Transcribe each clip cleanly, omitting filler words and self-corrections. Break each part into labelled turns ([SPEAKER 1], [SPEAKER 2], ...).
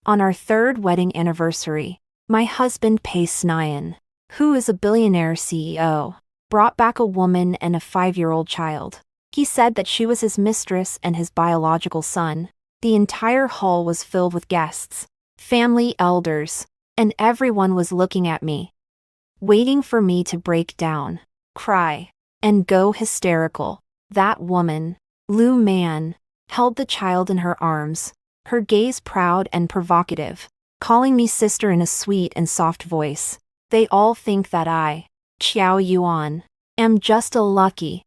[SPEAKER 1] On our third wedding anniversary, my husband Pei Snian, who is a billionaire CEO, brought back a woman and a 5-year-old child. He said that she was his mistress and his biological son. The entire hall was filled with guests, family elders, and everyone was looking at me, waiting for me to break down, cry, and go hysterical. That woman, Lu Man, held the child in her arms, her gaze proud and provocative, calling me sister in a sweet and soft voice. They all think that I, Qiao Yuan, am just a lucky,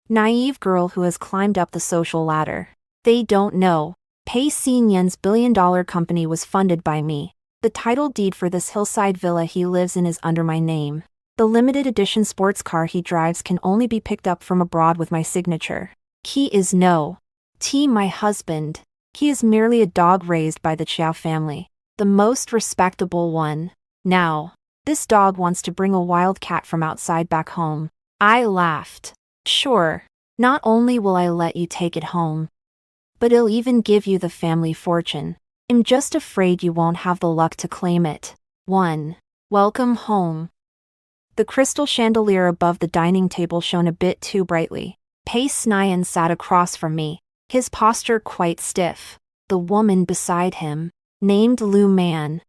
[SPEAKER 1] naive girl who has climbed up the social ladder. They don't know, Pei Xinyan's billion-dollar company was funded by me. The title deed for this hillside villa he lives in is under my name. The limited edition sports car he drives can only be picked up from abroad with my signature. He is no T my husband. He is merely a dog raised by the Qiao family, the most respectable one. Now, this dog wants to bring a wild cat from outside back home. I laughed. Sure, not only will I let you take it home, but I'll even give you the family fortune. I'm just afraid you won't have the luck to claim it. 1. Welcome home. The crystal chandelier above the dining table shone a bit too brightly. Pei Snian sat across from me, his posture quite stiff. The woman beside him, named Lu Man,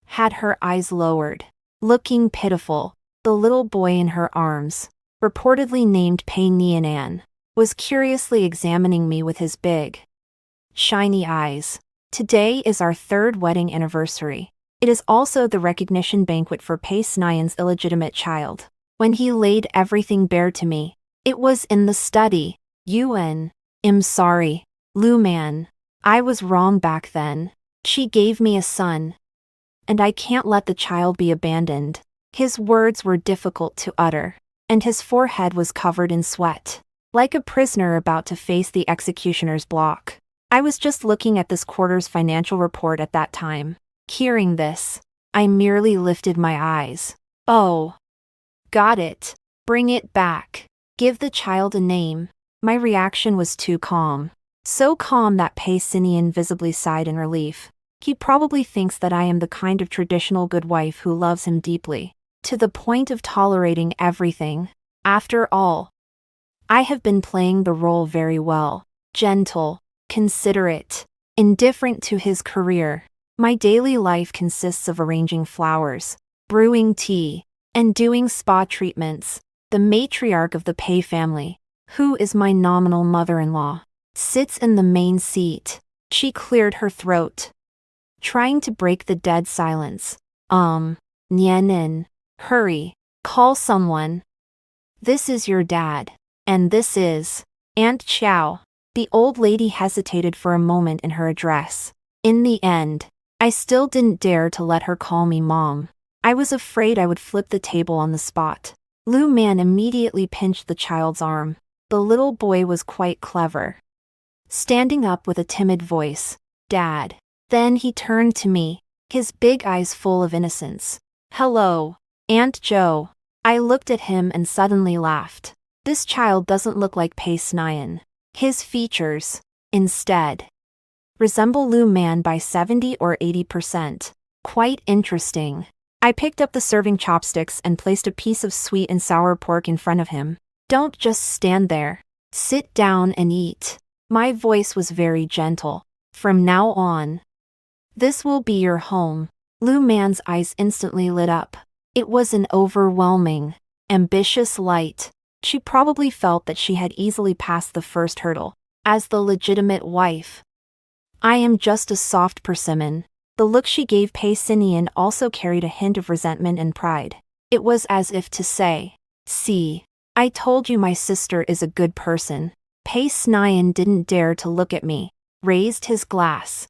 [SPEAKER 1] had her eyes lowered, looking pitiful. The little boy in her arms, reportedly named Pei Nianan, was curiously examining me with his big, shiny eyes. Today is our third wedding anniversary. It is also the recognition banquet for Pei Snian's illegitimate child. When he laid everything bare to me, it was in the study. Yuan, I'm sorry, Lu Man. I was wrong back then. She gave me a son, and I can't let the child be abandoned. His words were difficult to utter, and his forehead was covered in sweat, like a prisoner about to face the executioner's block. I was just looking at this quarter's financial report at that time. Hearing this, I merely lifted my eyes. Oh. Got it. Bring it back. Give the child a name. My reaction was too calm. So calm that Pei Sinian visibly sighed in relief. He probably thinks that I am the kind of traditional good wife who loves him deeply, to the point of tolerating everything. After all, I have been playing the role very well. Gentle, considerate, indifferent to his career. My daily life consists of arranging flowers, brewing tea, and doing spa treatments. The matriarch of the Pei family, who is my nominal mother-in-law, sits in the main seat. She cleared her throat, trying to break the dead silence. Nianin, hurry, call someone. This is your dad, and this is Aunt Qiao. The old lady hesitated for a moment in her address. In the end, I still didn't dare to let her call me Mom. I was afraid I would flip the table on the spot. Lu Man immediately pinched the child's arm. The little boy was quite clever, standing up with a timid voice. Dad. Then he turned to me, his big eyes full of innocence. Hello, Aunt Joe. I looked at him and suddenly laughed. This child doesn't look like Pei Snian. His features, instead, resemble Lu Man by 70 or 80%. Quite interesting. I picked up the serving chopsticks and placed a piece of sweet and sour pork in front of him. Don't just stand there. Sit down and eat. My voice was very gentle. From now on, this will be your home. Lu Man's eyes instantly lit up. It was an overwhelming, ambitious light. She probably felt that she had easily passed the first hurdle. As the legitimate wife, I am just a soft persimmon. The look she gave Pei Sinian also carried a hint of resentment and pride. It was as if to say, see, I told you my sister is a good person. Pei Snian didn't dare to look at me, raised his glass,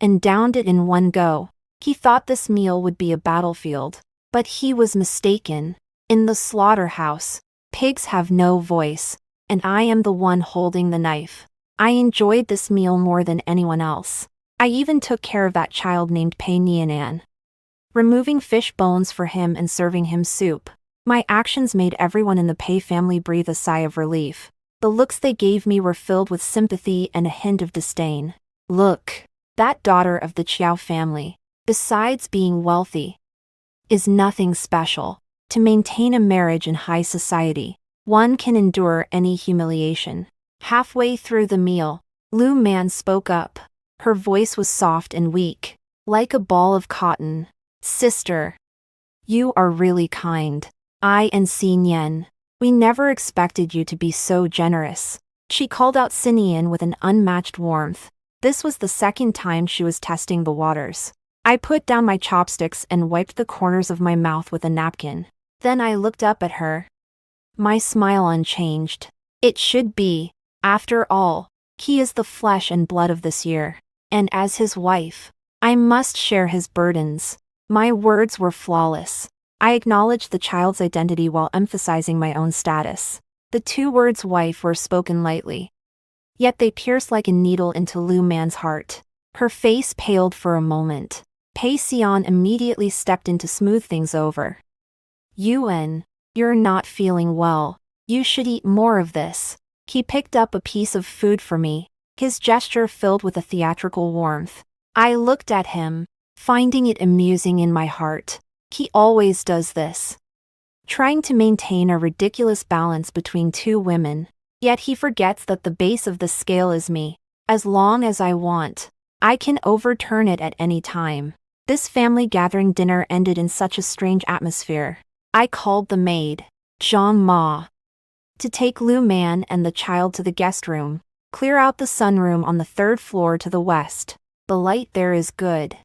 [SPEAKER 1] and downed it in one go. He thought this meal would be a battlefield, but he was mistaken. In the slaughterhouse, pigs have no voice, and I am the one holding the knife. I enjoyed this meal more than anyone else. I even took care of that child named Pei Nianan, removing fish bones for him and serving him soup. My actions made everyone in the Pei family breathe a sigh of relief. The looks they gave me were filled with sympathy and a hint of disdain. Look, That daughter of the Chiao family, besides being wealthy, is nothing special. To maintain a marriage in high society, one can endure any humiliation. Halfway through the meal, Lu Man spoke up. Her voice was soft and weak, like a ball of cotton. Sister, you are really kind. I and Xin Yen, we never expected you to be so generous. She called out Xinian with an unmatched warmth. This was the second time she was testing the waters. I put down my chopsticks and wiped the corners of my mouth with a napkin. Then I looked up at her. My smile unchanged. It should be. After all, he is the flesh and blood of this year. And as his wife, I must share his burdens. My words were flawless. I acknowledged the child's identity while emphasizing my own status. The two words wife were spoken lightly. Yet they pierced like a needle into Lu Man's heart. Her face paled for a moment. Pei Xian immediately stepped in to smooth things over. Yuan, you're not feeling well. You should eat more of this. He picked up a piece of food for me, his gesture filled with a theatrical warmth. I looked at him, finding it amusing in my heart. He always does this. Trying to maintain a ridiculous balance between two women, yet he forgets that the base of the scale is me. As long as I want, I can overturn it at any time. This family gathering dinner ended in such a strange atmosphere. I called the maid, Zhang Ma, to take Lu Man and the child to the guest room. Clear out the sunroom on the third floor to the west. The light there is good.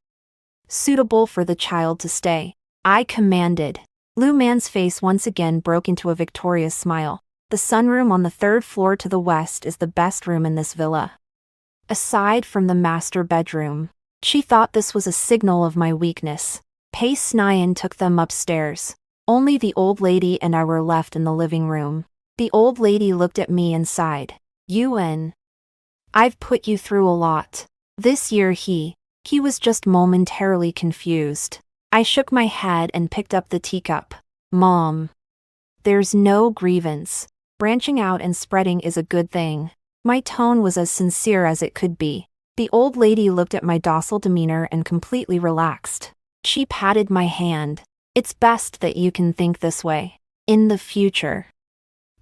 [SPEAKER 1] Suitable for the child to stay. I commanded. Lu Man's face once again broke into a victorious smile. The sunroom on the third floor to the west is the best room in this villa. Aside from the master bedroom. She thought this was a signal of my weakness. Pei Xian took them upstairs. Only the old lady and I were left in the living room. The old lady looked at me and sighed. Yuan, I've put you through a lot. This year he was just momentarily confused. I shook my head and picked up the teacup. Mom, there's no grievance. Branching out and spreading is a good thing. My tone was as sincere as it could be. The old lady looked at my docile demeanor and completely relaxed. She patted my hand. It's best that you can think this way. In the future,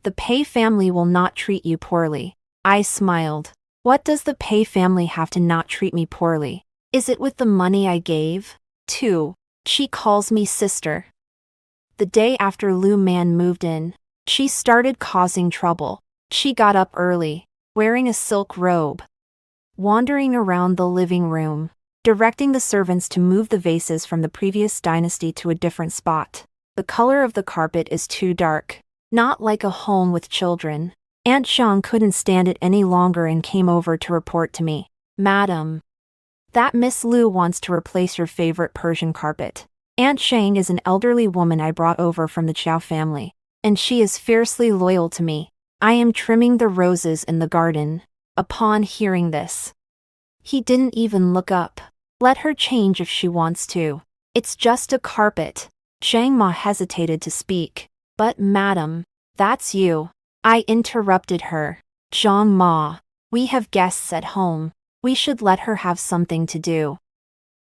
[SPEAKER 1] the Pei family will not treat you poorly. I smiled. What does the Pei family have to not treat me poorly? Is it with the money I gave? 2. She calls me sister. The day after Lu Man moved in, she started causing trouble. She got up early, wearing a silk robe, wandering around the living room, directing the servants to move the vases from the previous dynasty to a different spot. The color of the carpet is too dark, not like a home with children. Aunt Xiang couldn't stand it any longer and came over to report to me. Madam, that Miss Lu wants to replace your favorite Persian carpet. Aunt Shang is an elderly woman I brought over from the Chiao family, and she is fiercely loyal to me. I am trimming the roses in the garden. Upon hearing this, he didn't even look up. Let her change if she wants to. It's just a carpet. Zhang Ma hesitated to speak. But madam, that's you. I interrupted her. Zhang Ma, we have guests at home. We should let her have something to do.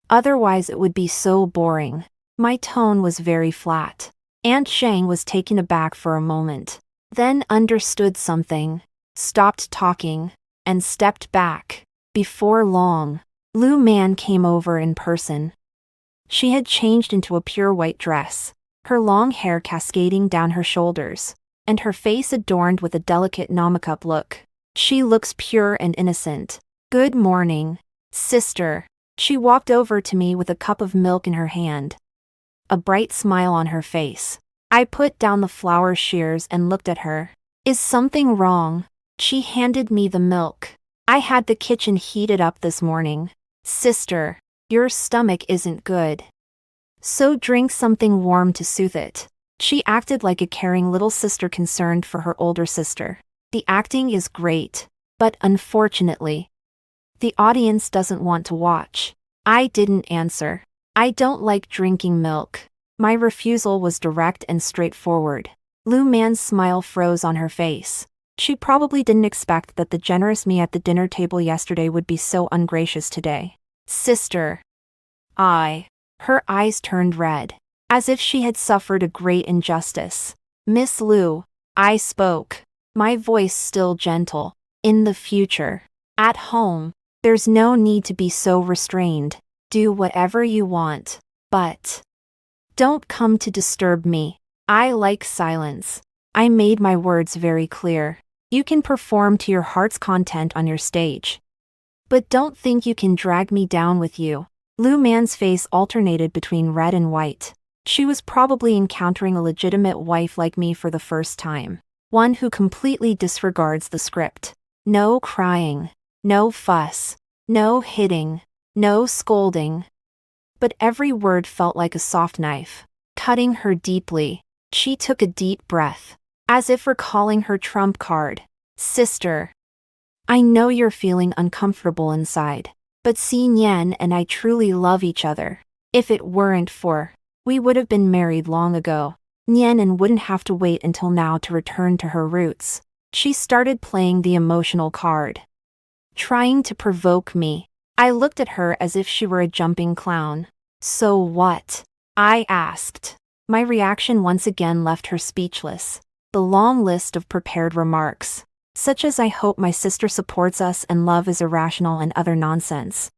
[SPEAKER 1] Otherwise it would be so boring. My tone was very flat. Aunt Shang was taken aback for a moment, then understood something, stopped talking, and stepped back. Before long, Lu Man came over in person. She had changed into a pure white dress, her long hair cascading down her shoulders, and her face adorned with a delicate Namakup look. She looks pure and innocent. Good morning, sister. She walked over to me with a cup of milk in her hand, a bright smile on her face. I put down the flower shears and looked at her. Is something wrong? She handed me the milk. I had the kitchen heated up this morning. Sister, your stomach isn't good, so drink something warm to soothe it. She acted like a caring little sister concerned for her older sister. The acting is great, but unfortunately, the audience doesn't want to watch. I didn't answer. I don't like drinking milk. My refusal was direct and straightforward. Lu Man's smile froze on her face. She probably didn't expect that the generous me at the dinner table yesterday would be so ungracious today. Sister. Her eyes turned red, as if she had suffered a great injustice. Miss Liu, I spoke, my voice still gentle. In the future, at home, there's no need to be so restrained. Do whatever you want, but don't come to disturb me. I like silence. I made my words very clear. You can perform to your heart's content on your stage, but don't think you can drag me down with you. Lu Man's face alternated between red and white. She was probably encountering a legitimate wife like me for the first time. One who completely disregards the script. No crying. No fuss. No hitting. No scolding. But every word felt like a soft knife, cutting her deeply. She took a deep breath, as if recalling her trump card. Sister. I know you're feeling uncomfortable inside, but Xin Yan and I truly love each other. If it weren't for, we would have been married long ago. Nian and wouldn't have to wait until now to return to her roots. She started playing the emotional card, trying to provoke me. I looked at her as if she were a jumping clown. So what? I asked. My reaction once again left her speechless. The long list of prepared remarks, such as I hope my sister supports us and love is irrational and other nonsense,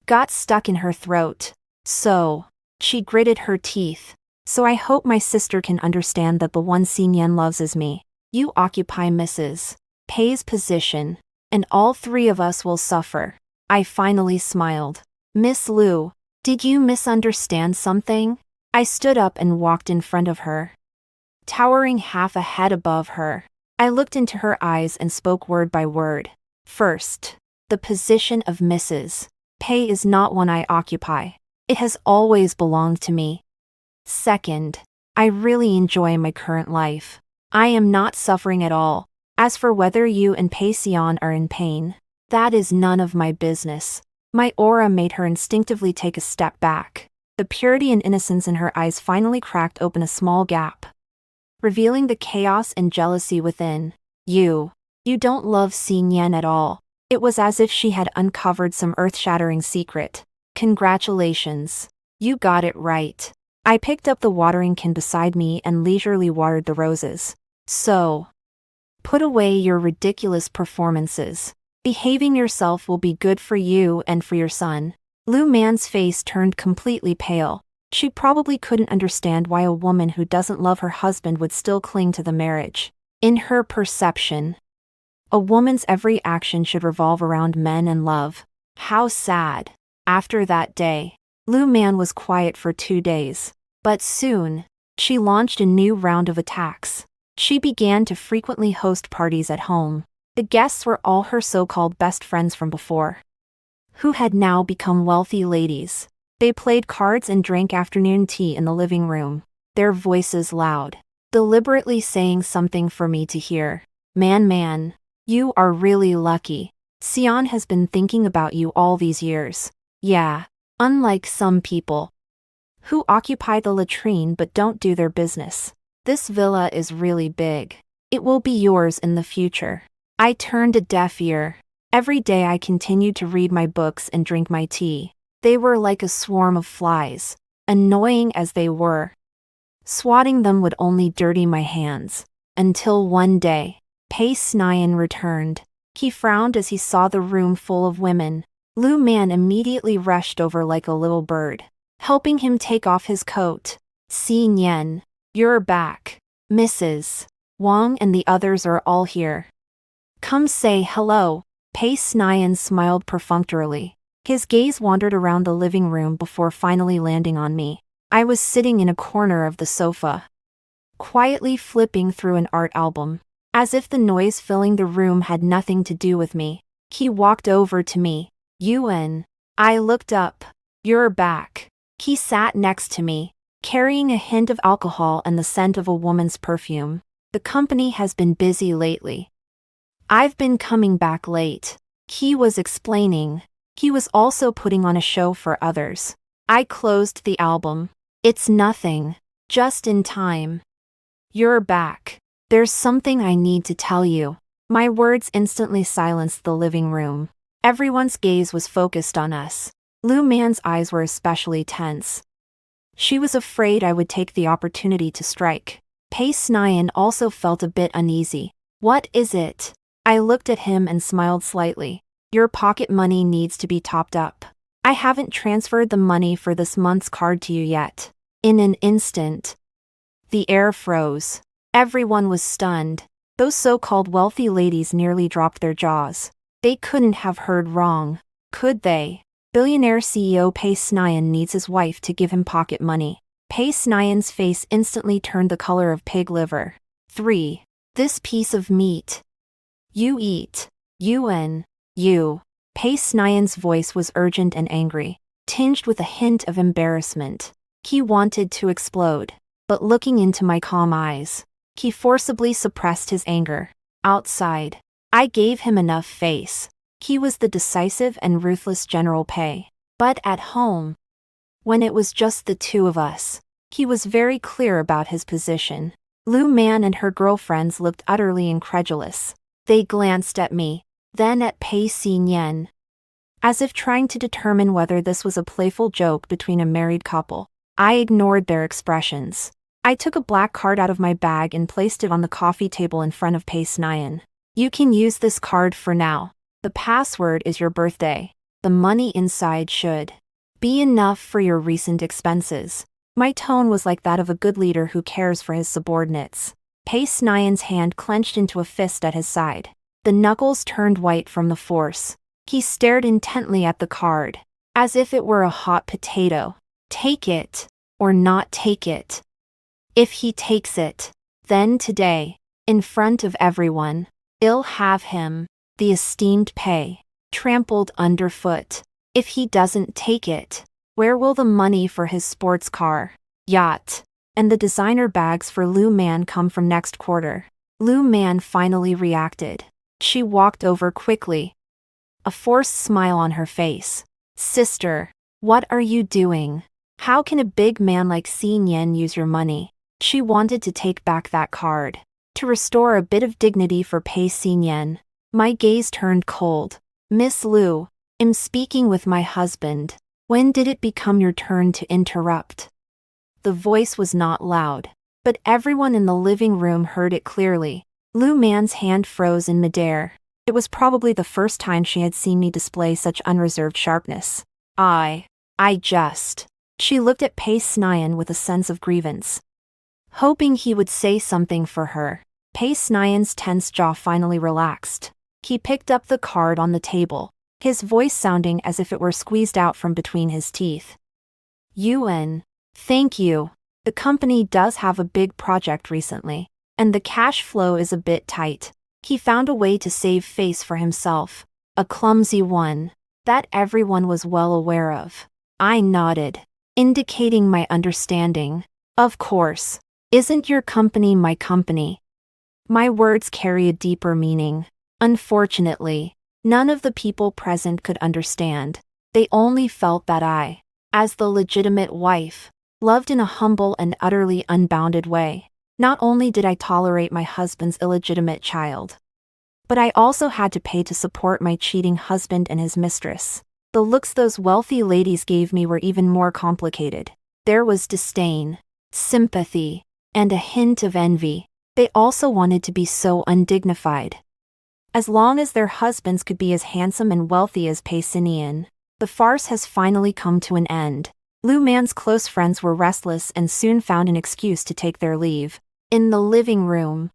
[SPEAKER 1] got stuck in her throat. So, she gritted her teeth. So I hope my sister can understand that the one Xin Yan loves is me. You occupy Mrs. Pei's position, and all three of us will suffer. I finally smiled. Miss Liu, did you misunderstand something? I stood up and walked in front of her, towering half a head above her. I looked into her eyes and spoke word by word. First, the position of Mrs. Pei is not one I occupy. It has always belonged to me. Second, I really enjoy my current life. I am not suffering at all. As for whether you and Pei Xian are in pain, that is none of my business. My aura made her instinctively take a step back. The purity and innocence in her eyes finally cracked open a small gap, revealing the chaos and jealousy within. You don't love Xin Yan at all. It was as if she had uncovered some earth-shattering secret. Congratulations. You got it right. I picked up the watering can beside me and leisurely watered the roses. So, put away your ridiculous performances. Behaving yourself will be good for you and for your son. Lu Man's face turned completely pale. She probably couldn't understand why a woman who doesn't love her husband would still cling to the marriage. In her perception, a woman's every action should revolve around men and love. How sad. After that day, Lu Man was quiet for 2 days. But soon, she launched a new round of attacks. She began to frequently host parties at home. The guests were all her so-called best friends from before, who had now become wealthy ladies. They played cards and drank afternoon tea in the living room, their voices loud, deliberately saying something for me to hear. Man, you are really lucky. Xian has been thinking about you all these years. Yeah, unlike some people who occupy the latrine but don't do their business. This villa is really big. It will be yours in the future. I turned a deaf ear. Every day I continued to read my books and drink my tea. They were like a swarm of flies. Annoying as they were, swatting them would only dirty my hands. Until one day, Pei Xian returned. He frowned as he saw the room full of women. Lu Man immediately rushed over like a little bird, helping him take off his coat. Xin Yan, you're back. Mrs. Wang and the others are all here. Come say hello. Pei Xian smiled perfunctorily. His gaze wandered around the living room before finally landing on me. I was sitting in a corner of the sofa, quietly flipping through an art album, as if the noise filling the room had nothing to do with me. He walked over to me. Yuan. I looked up. You're back. He sat next to me, carrying a hint of alcohol and the scent of a woman's perfume. The company has been busy lately. I've been coming back late. He was explaining. He was also putting on a show for others. I closed the album. It's nothing. Just in time. You're back. There's something I need to tell you. My words instantly silenced the living room. Everyone's gaze was focused on us. Lu Man's eyes were especially tense. She was afraid I would take the opportunity to strike. Pei Snian also felt a bit uneasy. What is it? I looked at him and smiled slightly. Your pocket money needs to be topped up. I haven't transferred the money for this month's card to you yet. In an instant, the air froze. Everyone was stunned. Those so-called wealthy ladies nearly dropped their jaws. They couldn't have heard wrong, could they? Billionaire CEO Pei Snian needs his wife to give him pocket money. Pei Snian's face instantly turned the color of pig liver. 3. This piece of meat. You eat. You. Pei Snian's voice was urgent and angry, tinged with a hint of embarrassment. He wanted to explode, but looking into my calm eyes, he forcibly suppressed his anger. Outside, I gave him enough face. He was the decisive and ruthless General Pei. But at home, when it was just the two of us, he was very clear about his position. Lu Man and her girlfriends looked utterly incredulous. They glanced at me, then at Pei Snian, as if trying to determine whether this was a playful joke between a married couple. I ignored their expressions. I took a black card out of my bag and placed it on the coffee table in front of Pei Snian. You can use this card for now. The password is your birthday. The money inside should be enough for your recent expenses. My tone was like that of a good leader who cares for his subordinates. Pei Snian's hand clenched into a fist at his side. The knuckles turned white from the force. He stared intently at the card, as if it were a hot potato. Take it, or not take it. If he takes it, then today, in front of everyone, I'll have him, the esteemed Pei, trampled underfoot. If he doesn't take it, where will the money for his sports car, yacht, and the designer bags for Lu Man come from next quarter? Lu Man finally reacted. She walked over quickly, a forced smile on her face. Sister, what are you doing? How can a big man like Xin use your money? She wanted to take back that card, to restore a bit of dignity for Pei Xin. My gaze turned cold. Miss Lu, I'm speaking with my husband. When did it become your turn to interrupt? The voice was not loud, but everyone in the living room heard it clearly. Lu Man's hand froze in midair. It was probably the first time she had seen me display such unreserved sharpness. She looked at Pei Snian with a sense of grievance, hoping he would say something for her. Pei Snian's tense jaw finally relaxed. He picked up the card on the table, his voice sounding as if it were squeezed out from between his teeth. Yuan, thank you. The company does have a big project recently, and the cash flow is a bit tight. He found a way to save face for himself, a clumsy one, that everyone was well aware of. I nodded, indicating my understanding. Of course. Isn't your company my company? My words carry a deeper meaning. Unfortunately, none of the people present could understand. They only felt that I, as the legitimate wife, loved in a humble and utterly unbounded way. Not only did I tolerate my husband's illegitimate child, but I also had to pay to support my cheating husband and his mistress. The looks those wealthy ladies gave me were even more complicated. There was disdain, sympathy, and a hint of envy. They also wanted to be so undignified. As long as their husbands could be as handsome and wealthy as Pei Snian, the farce has finally come to an end. Lu Man's close friends were restless and soon found an excuse to take their leave. In the living room,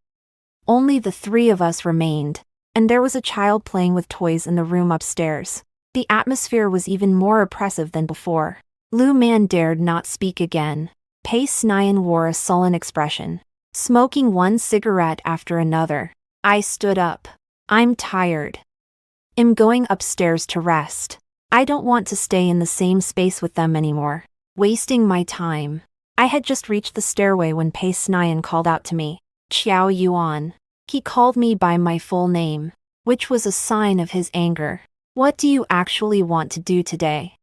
[SPEAKER 1] only the three of us remained, and there was a child playing with toys in the room upstairs. The atmosphere was even more oppressive than before. Lu Man dared not speak again. Pei Snian wore a sullen expression, smoking one cigarette after another. I stood up. I'm tired. I'm going upstairs to rest. I don't want to stay in the same space with them anymore, wasting my time. I had just reached the stairway when Pei Snian called out to me. Qiao Yuan. He called me by my full name, which was a sign of his anger. What do you actually want to do today?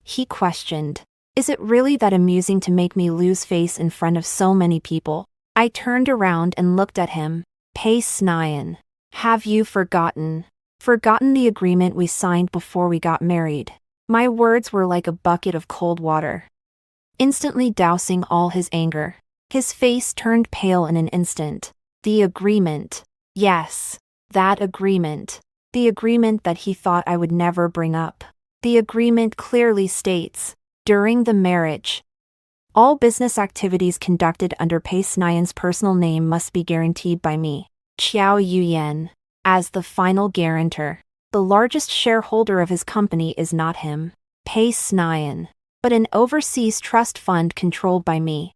[SPEAKER 1] He questioned. Is it really that amusing to make me lose face in front of so many people? I turned around and looked at him. Pei Snian. Have you forgotten the agreement we signed before we got married? My words were like a bucket of cold water, instantly dousing all his anger. His face turned pale in an instant. The agreement. Yes, that agreement. The agreement that he thought I would never bring up. The agreement clearly states, during the marriage, all business activities conducted under Pei Snian's personal name must be guaranteed by me, Qiao Yuyan, as the final guarantor. The largest shareholder of his company is not him, Pei Snian, but an overseas trust fund controlled by me,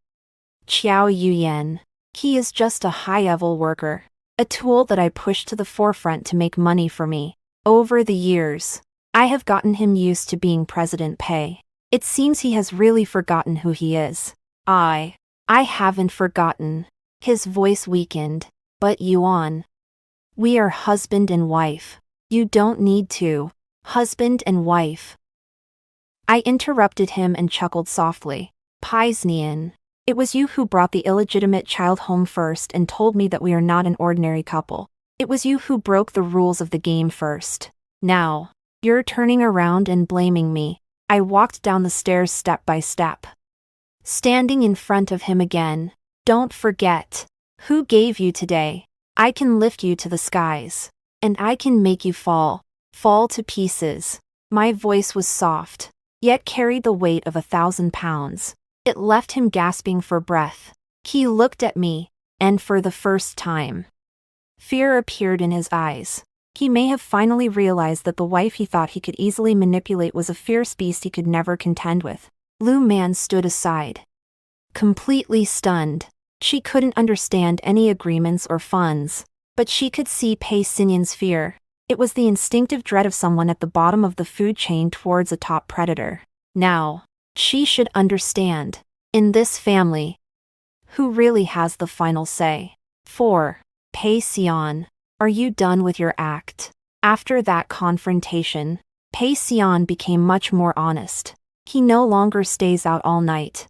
[SPEAKER 1] Qiao Yuyan. He is just a high-level worker, a tool that I push to the forefront to make money for me. Over the years, I have gotten him used to being President Pei. It seems he has really forgotten who he is. I haven't forgotten. His voice weakened. But Yuan, we are husband and wife. You don't need to. Husband and wife. I interrupted him and chuckled softly. Paisnian, it was you who brought the illegitimate child home first and told me that we are not an ordinary couple. It was you who broke the rules of the game first. Now, you're turning around and blaming me. I walked down the stairs step by step, standing in front of him again. Don't forget. Who gave you today? I can lift you to the skies. And I can make you fall to pieces. My voice was soft, yet carried the weight of 1,000 pounds. It left him gasping for breath. He looked at me, and for the first time, fear appeared in his eyes. He may have finally realized that the wife he thought he could easily manipulate was a fierce beast he could never contend with. Lu Man stood aside, completely stunned. She couldn't understand any agreements or funds, but she could see Pei Xinyan's fear. It was the instinctive dread of someone at the bottom of the food chain towards a top predator. Now, she should understand. In this family, who really has the final say? 4. Pei Xian. Are you done with your act? After that confrontation, Pei Xian became much more honest. He no longer stays out all night,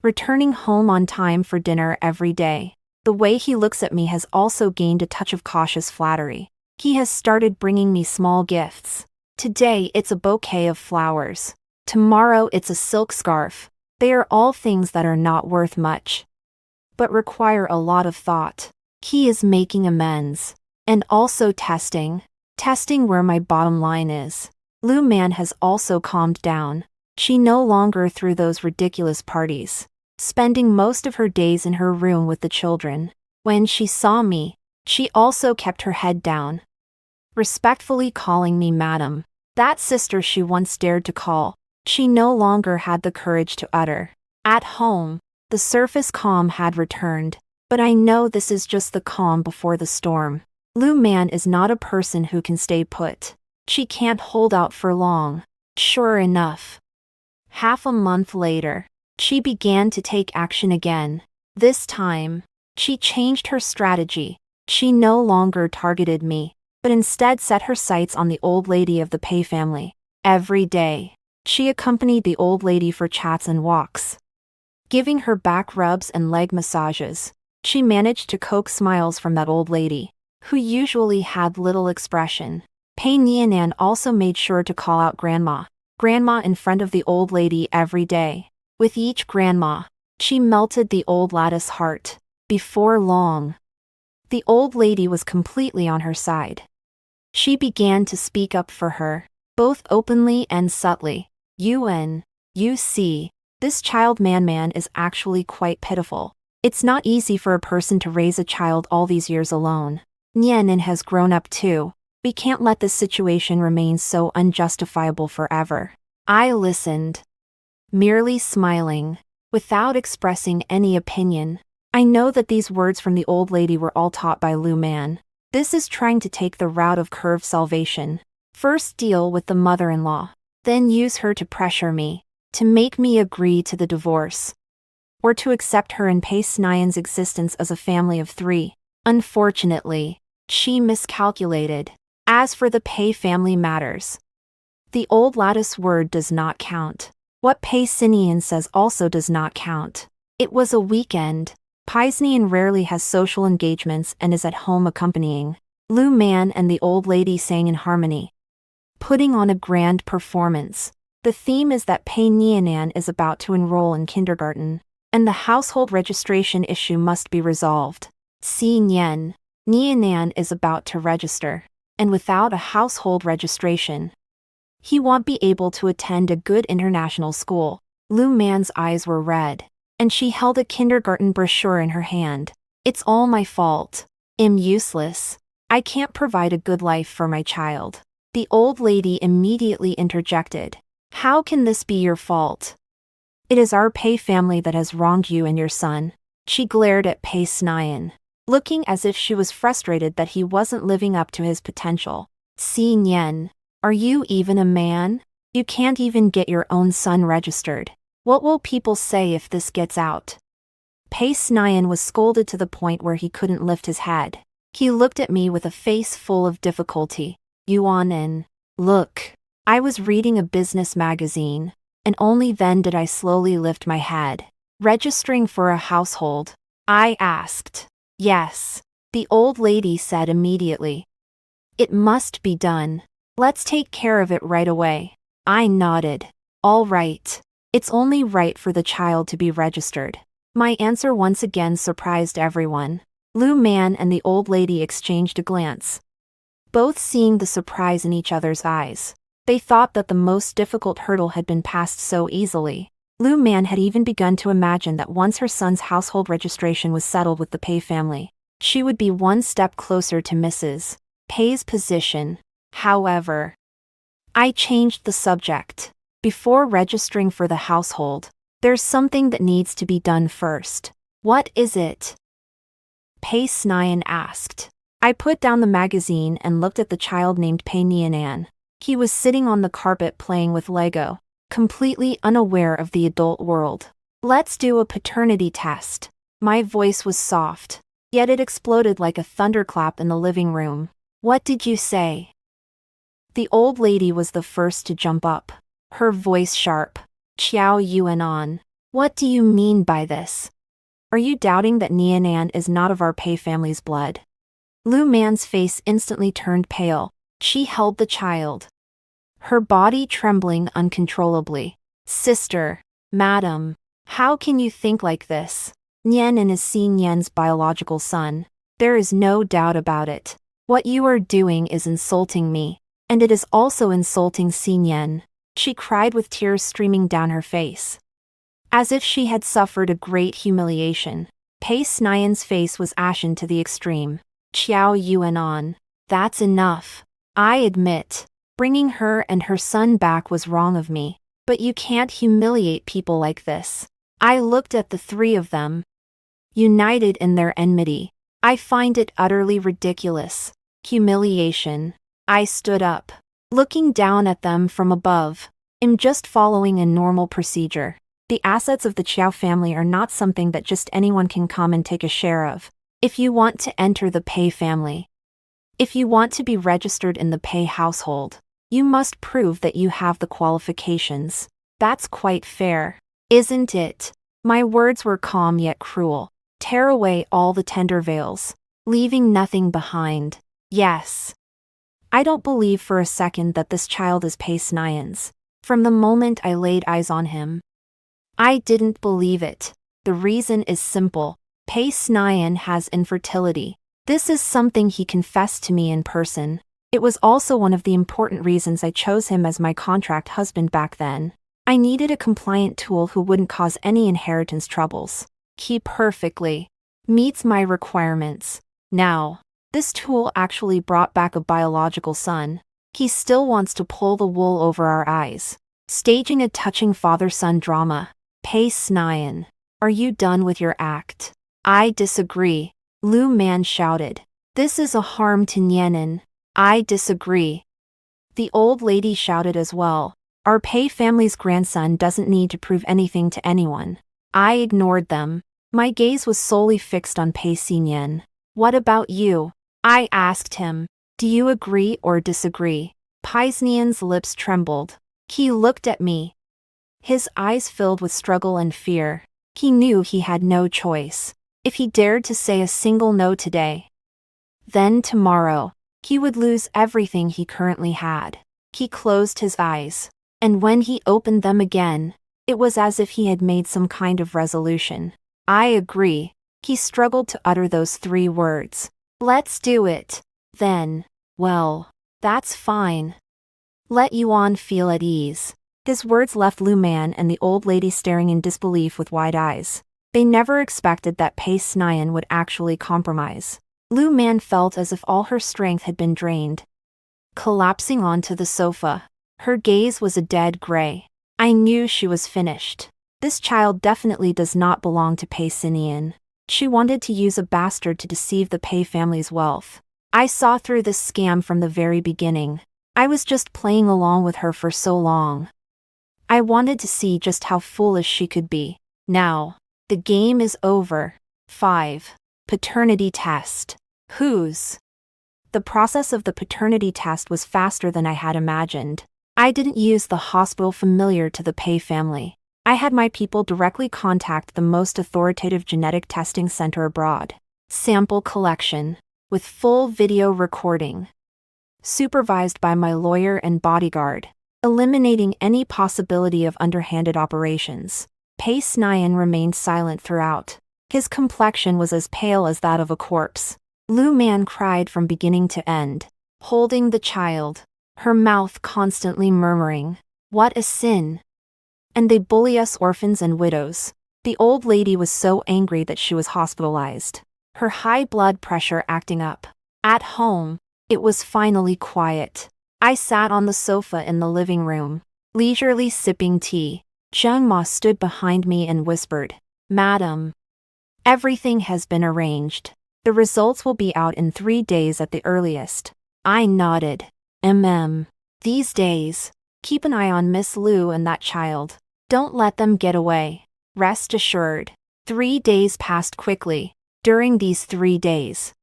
[SPEAKER 1] returning home on time for dinner every day. The way he looks at me has also gained a touch of cautious flattery. He has started bringing me small gifts. Today it's a bouquet of flowers. Tomorrow it's a silk scarf. They are all things that are not worth much, but require a lot of thought. He is making amends. And also testing where my bottom line is. Lu Man has also calmed down. She no longer threw those ridiculous parties, spending most of her days in her room with the children. When she saw me, she also kept her head down, respectfully calling me madam. That sister she once dared to call, she no longer had the courage to utter. At home, the surface calm had returned, but I know this is just the calm before the storm. Lu Man is not a person who can stay put. She can't hold out for long. Sure enough, half a month later, she began to take action again. This time, she changed her strategy. She no longer targeted me, but instead set her sights on the old lady of the Pei family. Every day, she accompanied the old lady for chats and walks, giving her back rubs and leg massages. She managed to coax smiles from that old lady, who usually had little expression. Pei Nianan also made sure to call out grandma in front of the old lady every day. With each grandma, she melted the old lattice heart. Before long, the old lady was completely on her side. She began to speak up for her, both openly and subtly. Yuan, you see, this child man is actually quite pitiful. It's not easy for a person to raise a child all these years alone. Nianan has grown up too. We can't let this situation remain so unjustifiable forever. I listened, merely smiling, without expressing any opinion. I know that these words from the old lady were all taught by Lu Man. This is trying to take the route of curved salvation. First deal with the mother-in-law, then use her to pressure me, to make me agree to the divorce, or to accept her and Pei Snian's existence as a family of 3. Unfortunately, she miscalculated. As for the Pei family matters, the old lattice word does not count. What Pei Sinian says also does not count. It was a weekend. Paisnian rarely has social engagements and is at home accompanying. Lu Man and the old lady sang in harmony, putting on a grand performance. The theme is that Pei Nianan is about to enroll in kindergarten, and the household registration issue must be resolved. Si Nian, Nianan is about to register, and without a household registration, he won't be able to attend a good international school. Lu Man's eyes were red, and she held a kindergarten brochure in her hand. It's all my fault. I'm useless. I can't provide a good life for my child. The old lady immediately interjected. How can this be your fault? It is our Pei family that has wronged you and your son. She glared at Pei Snian, looking as if she was frustrated that he wasn't living up to his potential. Si Nian, are you even a man? You can't even get your own son registered. What will people say if this gets out? Pei Snian was scolded to the point where he couldn't lift his head. He looked at me with a face full of difficulty. Yuanin. Look. I was reading a business magazine, and only then did I slowly lift my head. Registering for a household? I asked. Yes. The old lady said immediately. It must be done. Let's take care of it right away. I nodded. All right. It's only right for the child to be registered. My answer once again surprised everyone. Lu Man and the old lady exchanged a glance, both seeing the surprise in each other's eyes. They thought that the most difficult hurdle had been passed so easily. Lu Man had even begun to imagine that once her son's household registration was settled with the Pei family, she would be one step closer to Mrs. Pei's position. However, I changed the subject. Before registering for the household, there's something that needs to be done first. What is it? Pei Snian asked. I put down the magazine and looked at the child named Pei Nianan. He was sitting on the carpet playing with Lego, completely unaware of the adult world. Let's do a paternity test. My voice was soft, yet it exploded like a thunderclap in the living room. What did you say? The old lady was the first to jump up, her voice sharp. Qiao Yuanan. What do you mean by this? Are you doubting that Nianan is not of our Pei family's blood? Lu Man's face instantly turned pale. She held the child, her body trembling uncontrollably. Sister, madam, how can you think like this? Nianan is Si Nian's biological son. There is no doubt about it. What you are doing is insulting me, and it is also insulting Si Nian. She cried with tears streaming down her face, as if she had suffered a great humiliation. Pei Snian's face was ashen to the extreme. Qiao Yuanan. That's enough. I admit, bringing her and her son back was wrong of me, but you can't humiliate people like this. I looked at the three of them, united in their enmity. I find it utterly ridiculous. Humiliation. I stood up, looking down at them from above. I'm just following a normal procedure. The assets of the Qiao family are not something that just anyone can come and take a share of. If you want to enter the Pei family, if you want to be registered in the Pei household, you must prove that you have the qualifications. That's quite fair, isn't it? My words were calm yet cruel. Tear away all the tender veils, leaving nothing behind. Yes. I don't believe for a second that this child is Pei Snian's. From the moment I laid eyes on him, I didn't believe it. The reason is simple. Pei Snian has infertility. This is something he confessed to me in person. It was also one of the important reasons I chose him as my contract husband back then. I needed a compliant tool who wouldn't cause any inheritance troubles. He perfectly meets my requirements. Now, this tool actually brought back a biological son. He still wants to pull the wool over our eyes, staging a touching father-son drama. Pei Snian, are you done with your act? I disagree. Lu Man shouted. This is a harm to Nianan. I disagree. The old lady shouted as well. Our Pei family's grandson doesn't need to prove anything to anyone. I ignored them. My gaze was solely fixed on Pei Xinyan. What about you? I asked him. Do you agree or disagree? Pei Xinyan's lips trembled. He looked at me, his eyes filled with struggle and fear. He knew he had no choice. If he dared to say a single no today, then tomorrow, he would lose everything he currently had. He closed his eyes, And when he opened them again, it was as if he had made some kind of resolution. I agree. He struggled to utter those 3 words. Let's do it. Then, well, that's fine. Let Yuan feel at ease. His words left Lu Man and the old lady staring in disbelief with wide eyes. They never expected that Pace Nyan would actually compromise. Lu Man felt as if all her strength had been drained. Collapsing onto the sofa, her gaze was a dead gray. I knew she was finished. This child definitely does not belong to Pei Sinian. She wanted to use a bastard to deceive the Pei family's wealth. I saw through this scam from the very beginning. I was just playing along with her for so long. I wanted to see just how foolish she could be. Now, the game is over. 5. Paternity test. Whose? The process of the paternity test was faster than I had imagined. I didn't use the hospital familiar to the Pei family. I had my people directly contact the most authoritative genetic testing center abroad. Sample collection. With full video recording. Supervised by my lawyer and bodyguard. Eliminating any possibility of underhanded operations. Pace Nyan remained silent throughout. His complexion was as pale as that of a corpse. Lu Man cried from beginning to end, holding the child, her mouth constantly murmuring, "What a sin! And they bully us orphans and widows." The old lady was so angry that she was hospitalized. Her high blood pressure acting up. At home, it was finally quiet. I sat on the sofa in the living room, leisurely sipping tea. Zheng Ma stood behind me and whispered, "Madam, everything has been arranged. The results will be out in 3 days at the earliest." I nodded. These days, keep an eye on Miss Liu and that child. Don't let them get away. Rest assured. 3 days passed quickly. During these 3 days,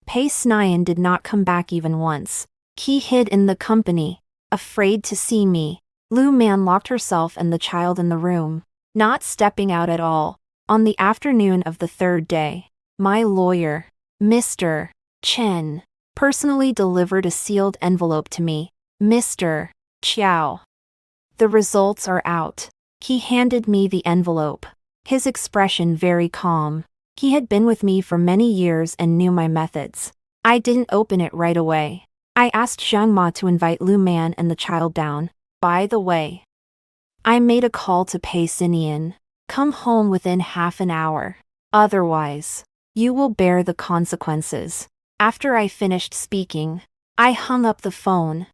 [SPEAKER 1] Pace Nyan did not come back even once. He hid in the company, afraid to see me. Lu Man locked herself and the child in the room, not stepping out at all. On the afternoon of the 3rd day, my lawyer, Mr. Chen, personally delivered a sealed envelope to me. "Mr. Chiao, the results are out." He handed me the envelope, his expression very calm. He had been with me for many years and knew my methods. I didn't open it right away. I asked Zhang Ma to invite Lu Man and the child down. By the way, I made a call to Pei Sinian. Come home within half an hour. Otherwise, you will bear the consequences. After I finished speaking, I hung up the phone.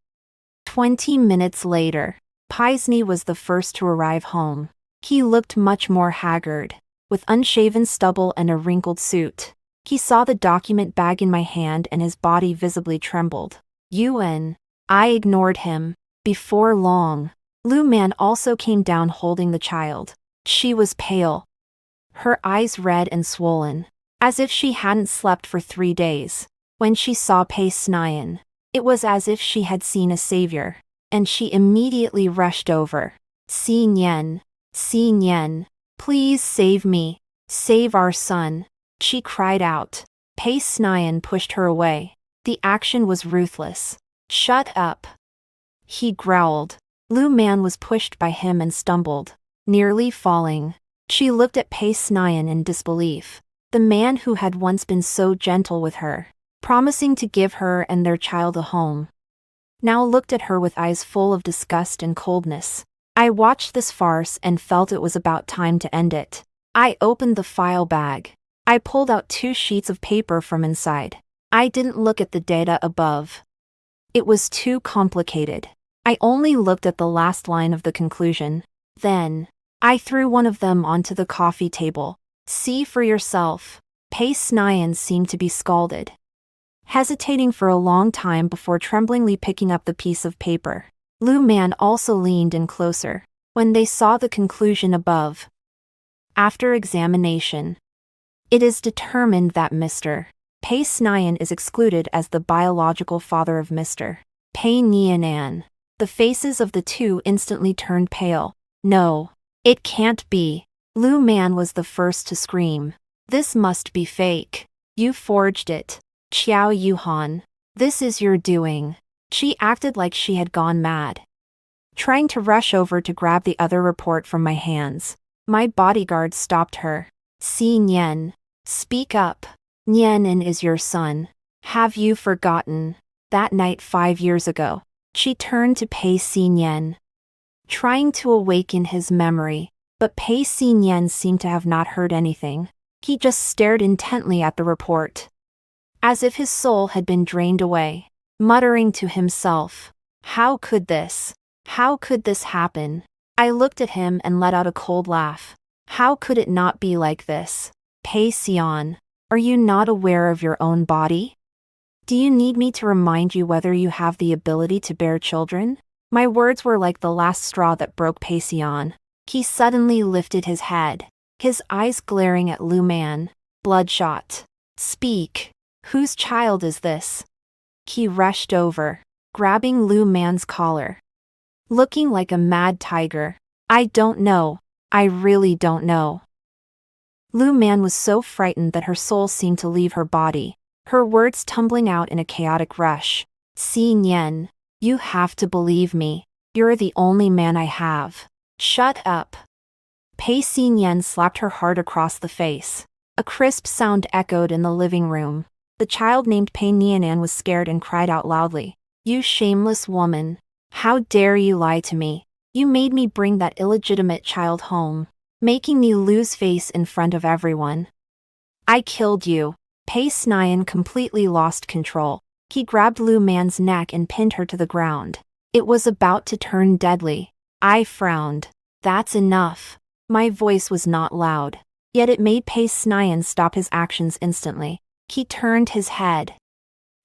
[SPEAKER 1] 20 minutes later, Paisni was the first to arrive home. He looked much more haggard, with unshaven stubble and a wrinkled suit. He saw the document bag in my hand and his body visibly trembled. Yuan. I ignored him. Before long, Lu Man also came down holding the child. She was pale, her eyes red and swollen, as if she hadn't slept for 3 days. When she saw Pace Nyan, it was as if she had seen a savior, and she immediately rushed over. Xin Yan, please save me, save our son, she cried out. Pace Nyan pushed her away. The action was ruthless. Shut up, he growled. Lu Man was pushed by him and stumbled, nearly falling. She looked at Pace Nyan in disbelief. The man who had once been so gentle with her, promising to give her and their child a home, now looked at her with eyes full of disgust and coldness. I watched this farce and felt it was about time to end it. I opened the file bag. I pulled out 2 sheets of paper from inside. I didn't look at the data above. It was too complicated. I only looked at the last line of the conclusion. Then, I threw one of them onto the coffee table. See for yourself. Pace Nyan seemed to be scalded, hesitating for a long time before tremblingly picking up the piece of paper. Lu Man also leaned in closer. When they saw the conclusion above, after examination, it is determined that Mr. Pace Nyan is excluded as the biological father of Mr. Pei Nianan. The faces of the two instantly turned pale. No, it can't be. Lu Man was the first to scream. This must be fake. You forged it. Qiao Yuhan. This is your doing. She acted like she had gone mad, trying to rush over to grab the other report from my hands. My bodyguard stopped her. "Si Nian. Speak up. Nianin is your son. Have you forgotten that night 5 years ago?" She turned to Pei Si Nian, trying to awaken his memory, but Pei Si Nian seemed to have not heard anything. He just stared intently at the report, as if his soul had been drained away, muttering to himself, How could this happen?" I looked at him and let out a cold laugh. How could it not be like this? Pei Xian, are you not aware of your own body? Do you need me to remind you whether you have the ability to bear children? My words were like the last straw that broke Pei Xian. He suddenly lifted his head, his eyes glaring at Lu Man, bloodshot. "Speak. Whose child is this?" He rushed over, grabbing Lu Man's collar, looking like a mad tiger. "I don't know. I really don't know." Lu Man was so frightened that her soul seemed to leave her body, her words tumbling out in a chaotic rush. "Si Nian, you have to believe me. You're the only man I have. Shut up." Pei Si Nian slapped her hard across the face. A crisp sound echoed in the living room. The child named Pei Nianan was scared and cried out loudly. "You shameless woman. How dare you lie to me? You made me bring that illegitimate child home, making me lose face in front of everyone. I killed you." Pei Nian completely lost control. He grabbed Lu Man's neck and pinned her to the ground. It was about to turn deadly. I frowned. "That's enough." My voice was not loud, yet it made Pei Nian stop his actions instantly. He turned his head,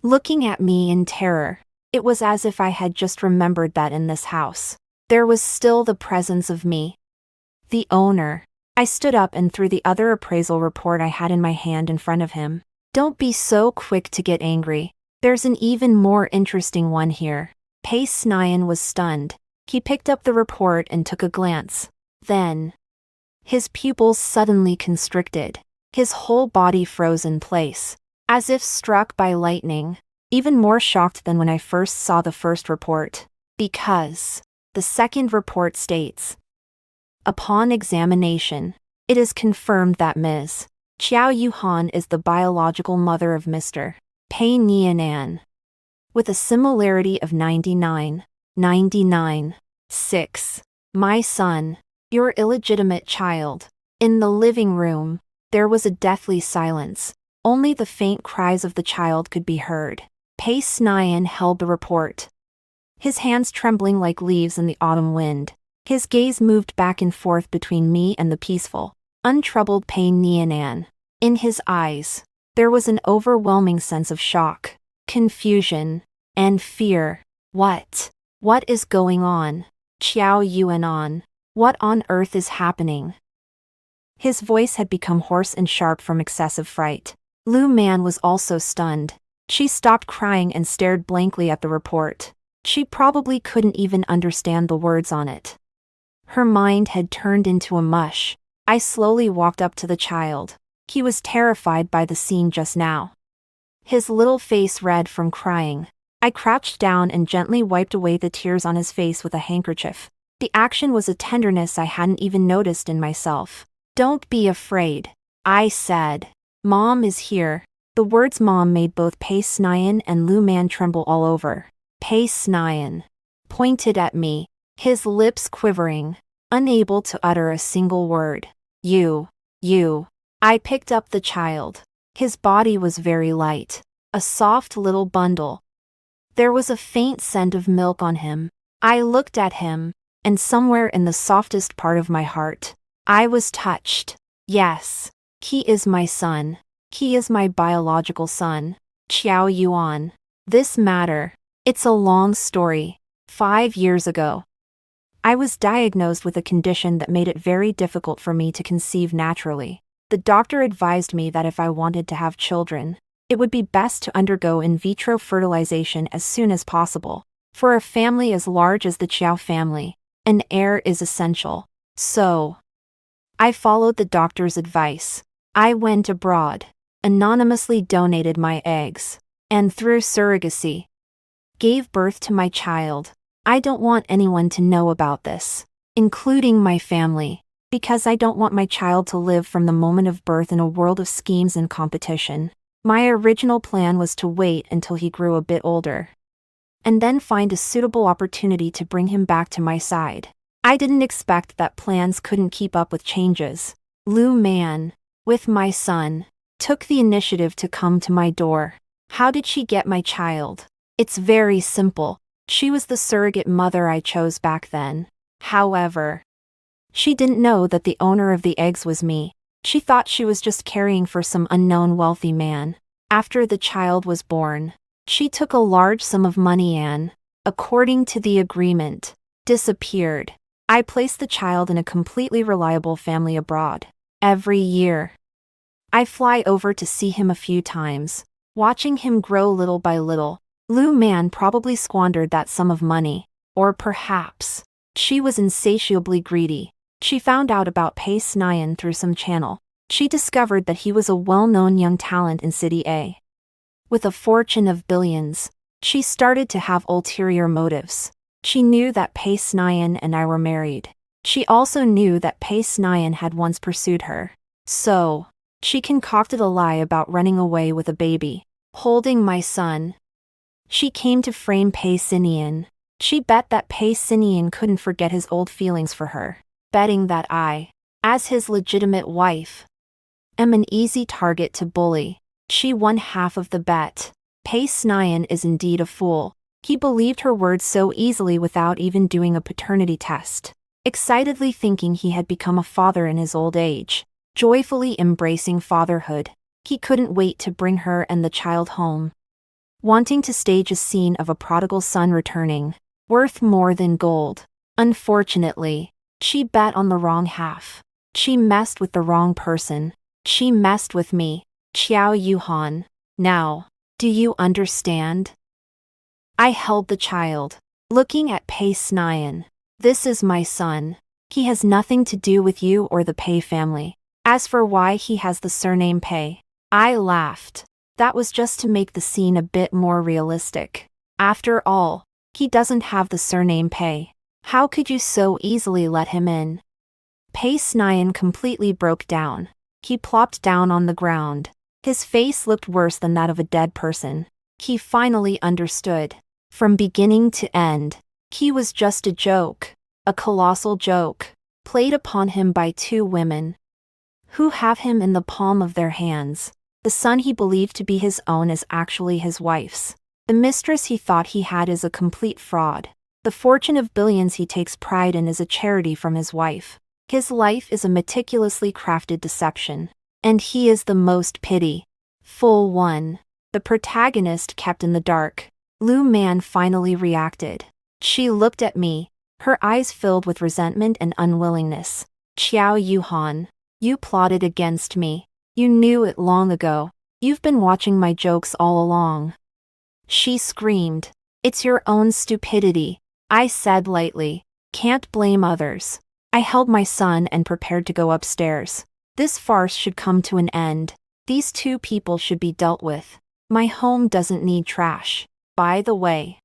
[SPEAKER 1] looking at me in terror. It was as if I had just remembered that in this house there was still the presence of me, the owner. I stood up and threw the other appraisal report I had in my hand in front of him. "Don't be so quick to get angry. There's an even more interesting one here." Pei Nian was stunned. He picked up the report and took a glance. Then, his pupils suddenly constricted. His whole body froze in place, as if struck by lightning. Even more shocked than when I first saw the first report, because the second report states, "Upon examination, it is confirmed that Ms. Qiao Yuhan is the biological mother of Mr. Pei Nianan, with a similarity of 99.6. My son, your illegitimate child." In the living room, there was a deathly silence. Only the faint cries of the child could be heard. Pei Nian held the report, his hands trembling like leaves in the autumn wind. His gaze moved back and forth between me and the peaceful, untroubled Pei Nianan. In his eyes, there was an overwhelming sense of shock, confusion, and fear. What is going on? Qiao Yuanan, what on earth is happening?" His voice had become hoarse and sharp from excessive fright. Lu Man was also stunned. She stopped crying and stared blankly at the report. She probably couldn't even understand the words on it. Her mind had turned into a mush. I slowly walked up to the child. He was terrified by the scene just now, his little face red from crying. I crouched down and gently wiped away the tears on his face with a handkerchief. The action was a tenderness I hadn't even noticed in myself. "Don't be afraid," I said. "Mom is here." The words mom made both Pei Nian and Lu Man tremble all over. Pei Nian pointed at me, his lips quivering, unable to utter a single word. You. I picked up the child. His body was very light, a soft little bundle. There was a faint scent of milk on him. I looked at him, and somewhere in the softest part of my heart, I was touched. Yes, he is my son. He is my biological son. Qiao Yuan. This matter, it's a long story. 5 years ago, I was diagnosed with a condition that made it very difficult for me to conceive naturally. The doctor advised me that if I wanted to have children, it would be best to undergo in vitro fertilization as soon as possible. For a family as large as the Qiao family, an heir is essential. So, I followed the doctor's advice. I went abroad, anonymously donated my eggs, and through surrogacy, gave birth to my child. I don't want anyone to know about this, including my family, because I don't want my child to live from the moment of birth in a world of schemes and competition. My original plan was to wait until he grew a bit older, and then find a suitable opportunity to bring him back to my side. I didn't expect that plans couldn't keep up with changes. Lu Man, with my son, took the initiative to come to my door. How did she get my child? It's very simple. She was the surrogate mother I chose back then. However, she didn't know that the owner of the eggs was me. She thought she was just caring for some unknown wealthy man. After the child was born, she took a large sum of money and, according to the agreement, disappeared. I placed the child in a completely reliable family abroad. Every year, I fly over to see him a few times, watching him grow little by little. Lu Man probably squandered that sum of money, or perhaps she was insatiably greedy. She found out about Pace Nyan through some channel. She discovered that he was a well-known young talent in City A. With a fortune of billions, she started to have ulterior motives. She knew that Pace Nyan and I were married. She also knew that Pace Nyan had once pursued her. So, she concocted a lie about running away with a baby, holding my son. She came to frame Pace Nyan. She bet that Pace Nyan couldn't forget his old feelings for her, betting that I, as his legitimate wife, am an easy target to bully. She won half of the bet. Pace Nyan is indeed a fool. He believed her words so easily without even doing a paternity test. Excitedly thinking he had become a father in his old age, joyfully embracing fatherhood, he couldn't wait to bring her and the child home. Wanting to stage a scene of a prodigal son returning, worth more than gold. Unfortunately, she bet on the wrong half. She messed with the wrong person. She messed with me, Xiao Yuhan. Now, do you understand? I held the child, looking at Pace Nyan. This is my son. He has nothing to do with you or the Pei family. As for why he has the surname Pei, I laughed. That was just to make the scene a bit more realistic. After all, he doesn't have the surname Pei. How could you so easily let him in? Pace Nyan completely broke down. He plopped down on the ground. His face looked worse than that of a dead person. He finally understood. From beginning to end, he was just a joke, a colossal joke, played upon him by two women who have him in the palm of their hands. The son he believed to be his own is actually his wife's. The mistress he thought he had is a complete fraud. The fortune of billions he takes pride in is a charity from his wife. His life is a meticulously crafted deception. And he is the most pitiful one. The protagonist kept in the dark. Lu Man finally reacted. She looked at me, her eyes filled with resentment and unwillingness. Xiao Yuhan, you plotted against me. You knew it long ago. You've been watching my jokes all along. She screamed. It's your own stupidity, I said lightly. Can't blame others. I held my son and prepared to go upstairs. This farce should come to an end. These two people should be dealt with. My home doesn't need trash. By the way,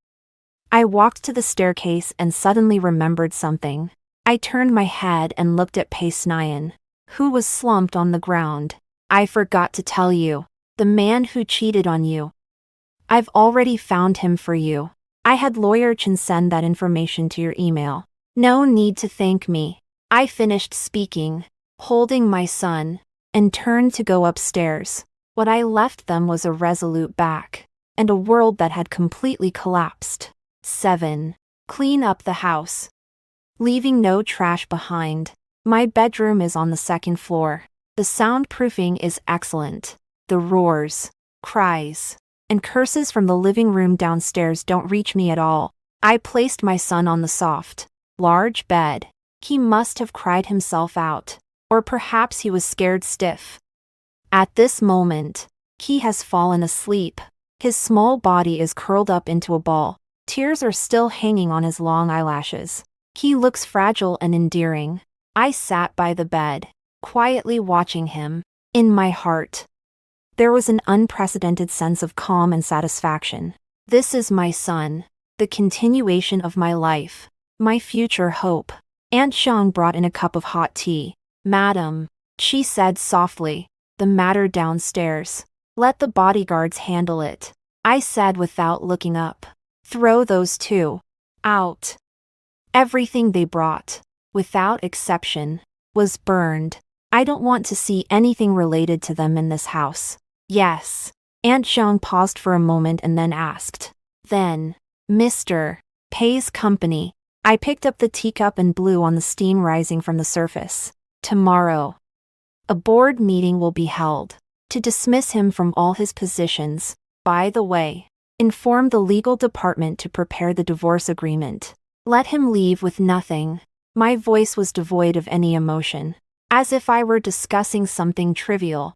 [SPEAKER 1] I walked to the staircase and suddenly remembered something. I turned my head and looked at Pace Nyan, who was slumped on the ground. I forgot to tell you, the man who cheated on you. I've already found him for you. I had lawyer Chen send that information to your email. No need to thank me. I finished speaking, holding my son, and turned to go upstairs. What I left them was a resolute back, and a world that had completely collapsed. 7. Clean up the house. Leaving no trash behind. My bedroom is on the second floor. The soundproofing is excellent. The roars, cries, and curses from the living room downstairs don't reach me at all. I placed my son on the soft, large bed. He must have cried himself out, or perhaps he was scared stiff. At this moment, he has fallen asleep. His small body is curled up into a ball. Tears are still hanging on his long eyelashes. He looks fragile and endearing. I sat by the bed, quietly watching him. In my heart, there was an unprecedented sense of calm and satisfaction. This is my son. the continuation of my life, my future hope. Aunt Xiang brought in a cup of hot tea. Madam, she said softly, the matter downstairs. Let the bodyguards handle it, I said without looking up. Throw those two out. Everything they brought, without exception, was burned. I don't want to see anything related to them in this house. Yes. Aunt Xiang paused for a moment and then asked. Then, Mr. Pei's company. I picked up the teacup and blew on the steam rising from the surface. Tomorrow, a board meeting will be held to dismiss him from all his positions. By the way, inform the legal department to prepare the divorce agreement. Let him leave with nothing. My voice was devoid of any emotion, as if I were discussing something trivial.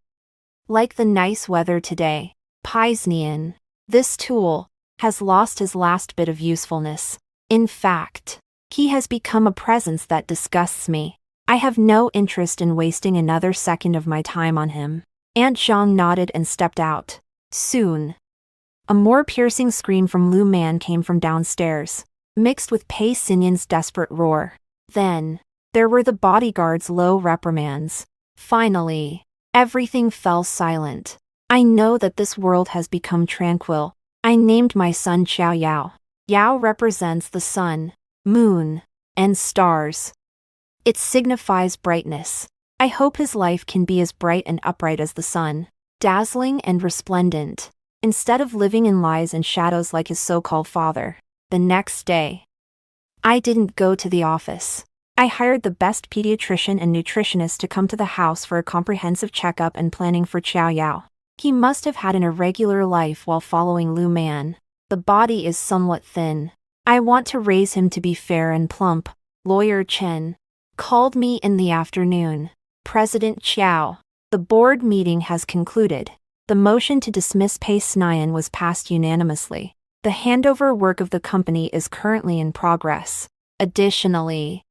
[SPEAKER 1] Like the nice weather today. Paisnian, this tool, has lost his last bit of usefulness. In fact, he has become a presence that disgusts me. I have no interest in wasting another second of my time on him. Aunt Xiang nodded and stepped out. Soon, a more piercing scream from Lu Man came from downstairs, mixed with Pei Xinyan's desperate roar. Then, there were the bodyguards' low reprimands. Finally, everything fell silent. I know that this world has become tranquil. I named my son Xiao Yao. Yao represents the sun, moon, and stars. It signifies brightness. I hope his life can be as bright and upright as the sun, dazzling and resplendent, instead of living in lies and shadows like his so-called father. The next day, I didn't go to the office. I hired the best pediatrician and nutritionist to come to the house for a comprehensive checkup and planning for Xiao Yao. He must have had an irregular life while following Lu Man. The body is somewhat thin. I want to raise him to be fair and plump. Lawyer Chen called me in the afternoon. President Chiao, the board meeting has concluded. The motion to dismiss Pei Snian was passed unanimously. The handover work of the company is currently in progress. Additionally,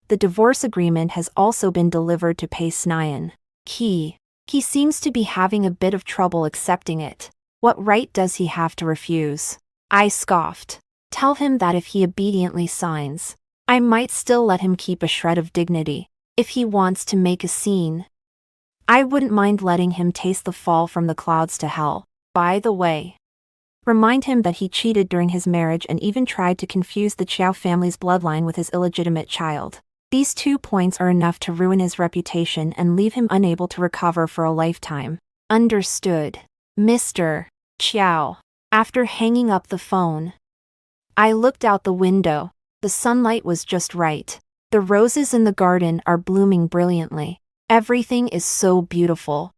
[SPEAKER 1] the divorce agreement has also been delivered to Pei Snian. He seems to be having a bit of trouble accepting it. What right does he have to refuse? I scoffed. Tell him that if he obediently signs, I might still let him keep a shred of dignity. If he wants to make a scene, I wouldn't mind letting him taste the fall from the clouds to hell. By the way, remind him that he cheated during his marriage and even tried to confuse the Chiao family's bloodline with his illegitimate child. These 2 points are enough to ruin his reputation and leave him unable to recover for a lifetime. Understood, Mr. Chiao. After hanging up the phone, I looked out the window. The sunlight was just right. The roses in the garden are blooming brilliantly. Everything is so beautiful.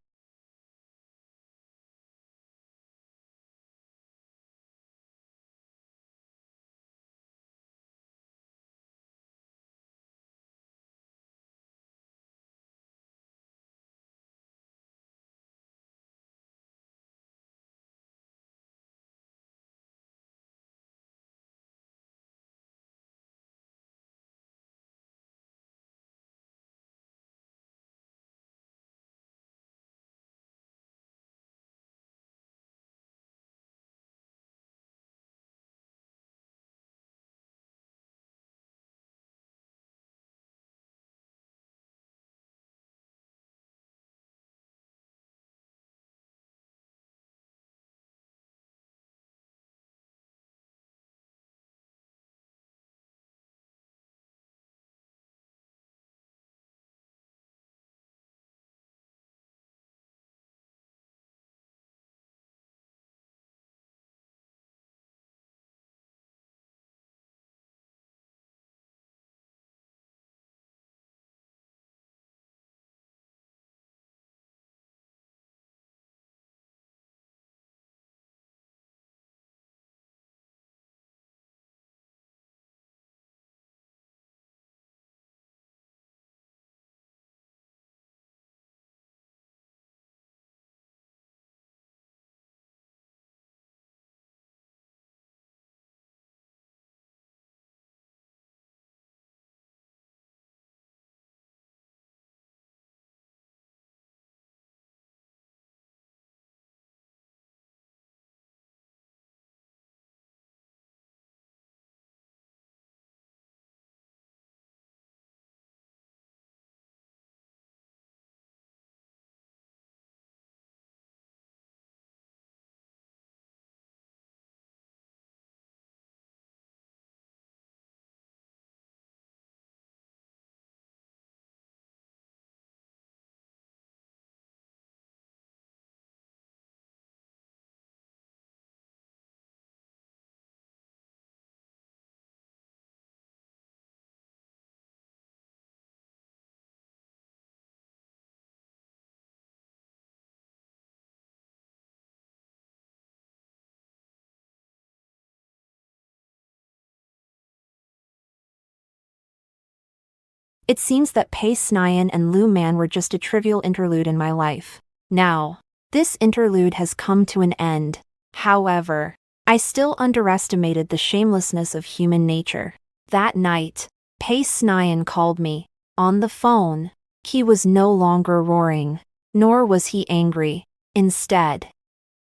[SPEAKER 1] It seems that Pace Nyan and Lu Man were just a trivial interlude in my life. Now, this interlude has come to an end. However, I still underestimated the shamelessness of human nature. That night, Pace Nyan called me. On the phone, he was no longer roaring, nor was he angry. Instead,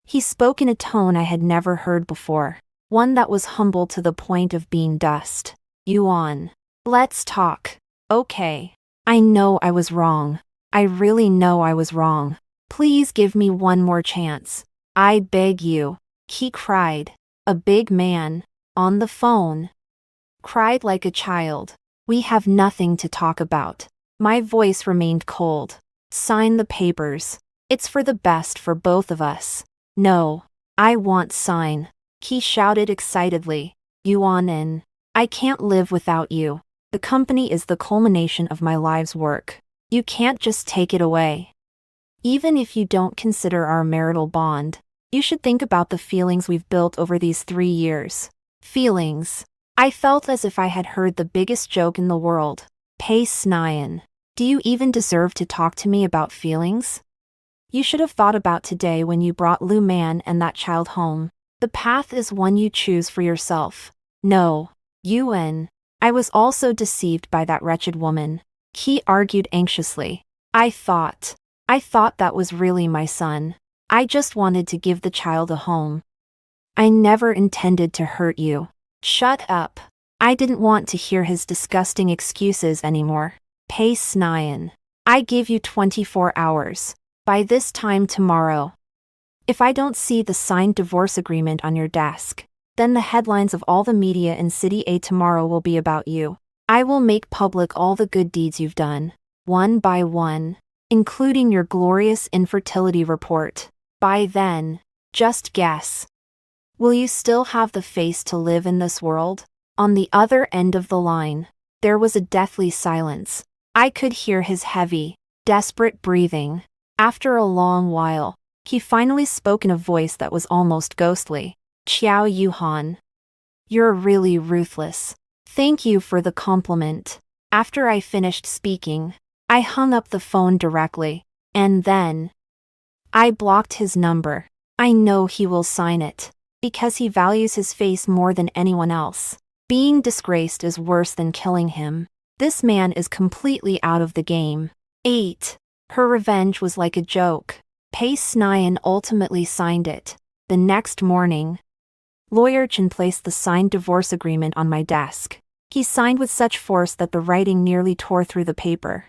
[SPEAKER 1] he spoke in a tone I had never heard before, one that was humble to the point of being dust. Yuan. Let's talk. Okay. I know I was wrong. I really know I was wrong. Please give me one more chance. I beg you. He cried. A big man, on the phone, cried like a child. We have nothing to talk about. My voice remained cold. Sign the papers. It's for the best for both of us. No. I won't sign. He shouted excitedly. Yuan, I can't live without you. The company is the culmination of my life's work. You can't just take it away. Even if you don't consider our marital bond, you should think about the feelings we've built over these 3 years. Feelings. I felt as if I had heard the biggest joke in the world. Pace Nyan. Do you even deserve to talk to me about feelings? You should have thought about today when you brought Lu Man and that child home. The path is one you choose for yourself. No. Yuan. I was also deceived by that wretched woman. He argued anxiously. I thought that was really my son. I just wanted to give the child a home. I never intended to hurt you. Shut up. I didn't want to hear his disgusting excuses anymore. Pace Nyan. I give you 24 hours. By this time tomorrow. If I don't see the signed divorce agreement on your desk, then the headlines of all the media in City A tomorrow will be about you. I will make public all the good deeds you've done, one by one, including your glorious infertility report. By then, just guess. Will you still have the face to live in this world? On the other end of the line, there was a deathly silence. I could hear his heavy, desperate breathing. After a long while, he finally spoke in a voice that was almost ghostly. Qiao Yuhan. You're really ruthless. Thank you for the compliment. After I finished speaking, I hung up the phone directly, and then I blocked his number. I know he will sign it, because he values his face more than anyone else. Being disgraced is worse than killing him. This man is completely out of the game. 8. Her revenge was like a joke. Pace Nyan ultimately signed it. The next morning, Lawyer Chen placed the signed divorce agreement on my desk. He signed with such force that the writing nearly tore through the paper.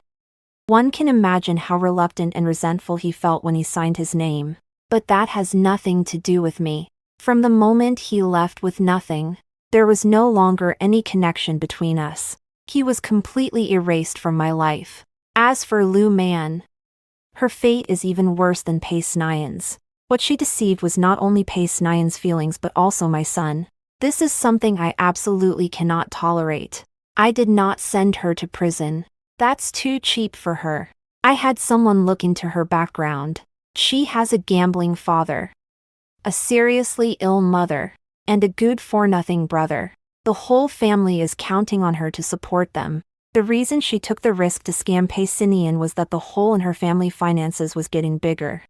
[SPEAKER 1] One can imagine how reluctant and resentful he felt when he signed his name. But that has nothing to do with me. From the moment he left with nothing, there was no longer any connection between us. He was completely erased from my life. As for Lu Man, her fate is even worse than Pace Nyan's. What she deceived was not only Pace Nyan's feelings but also my son. This is something I absolutely cannot tolerate. I did not send her to prison. That's too cheap for her. I had someone look into her background. She has a gambling father, a seriously ill mother, and a good-for-nothing brother. The whole family is counting on her to support them. The reason she took the risk to scam Pace Nyan was that the hole in her family finances was getting bigger,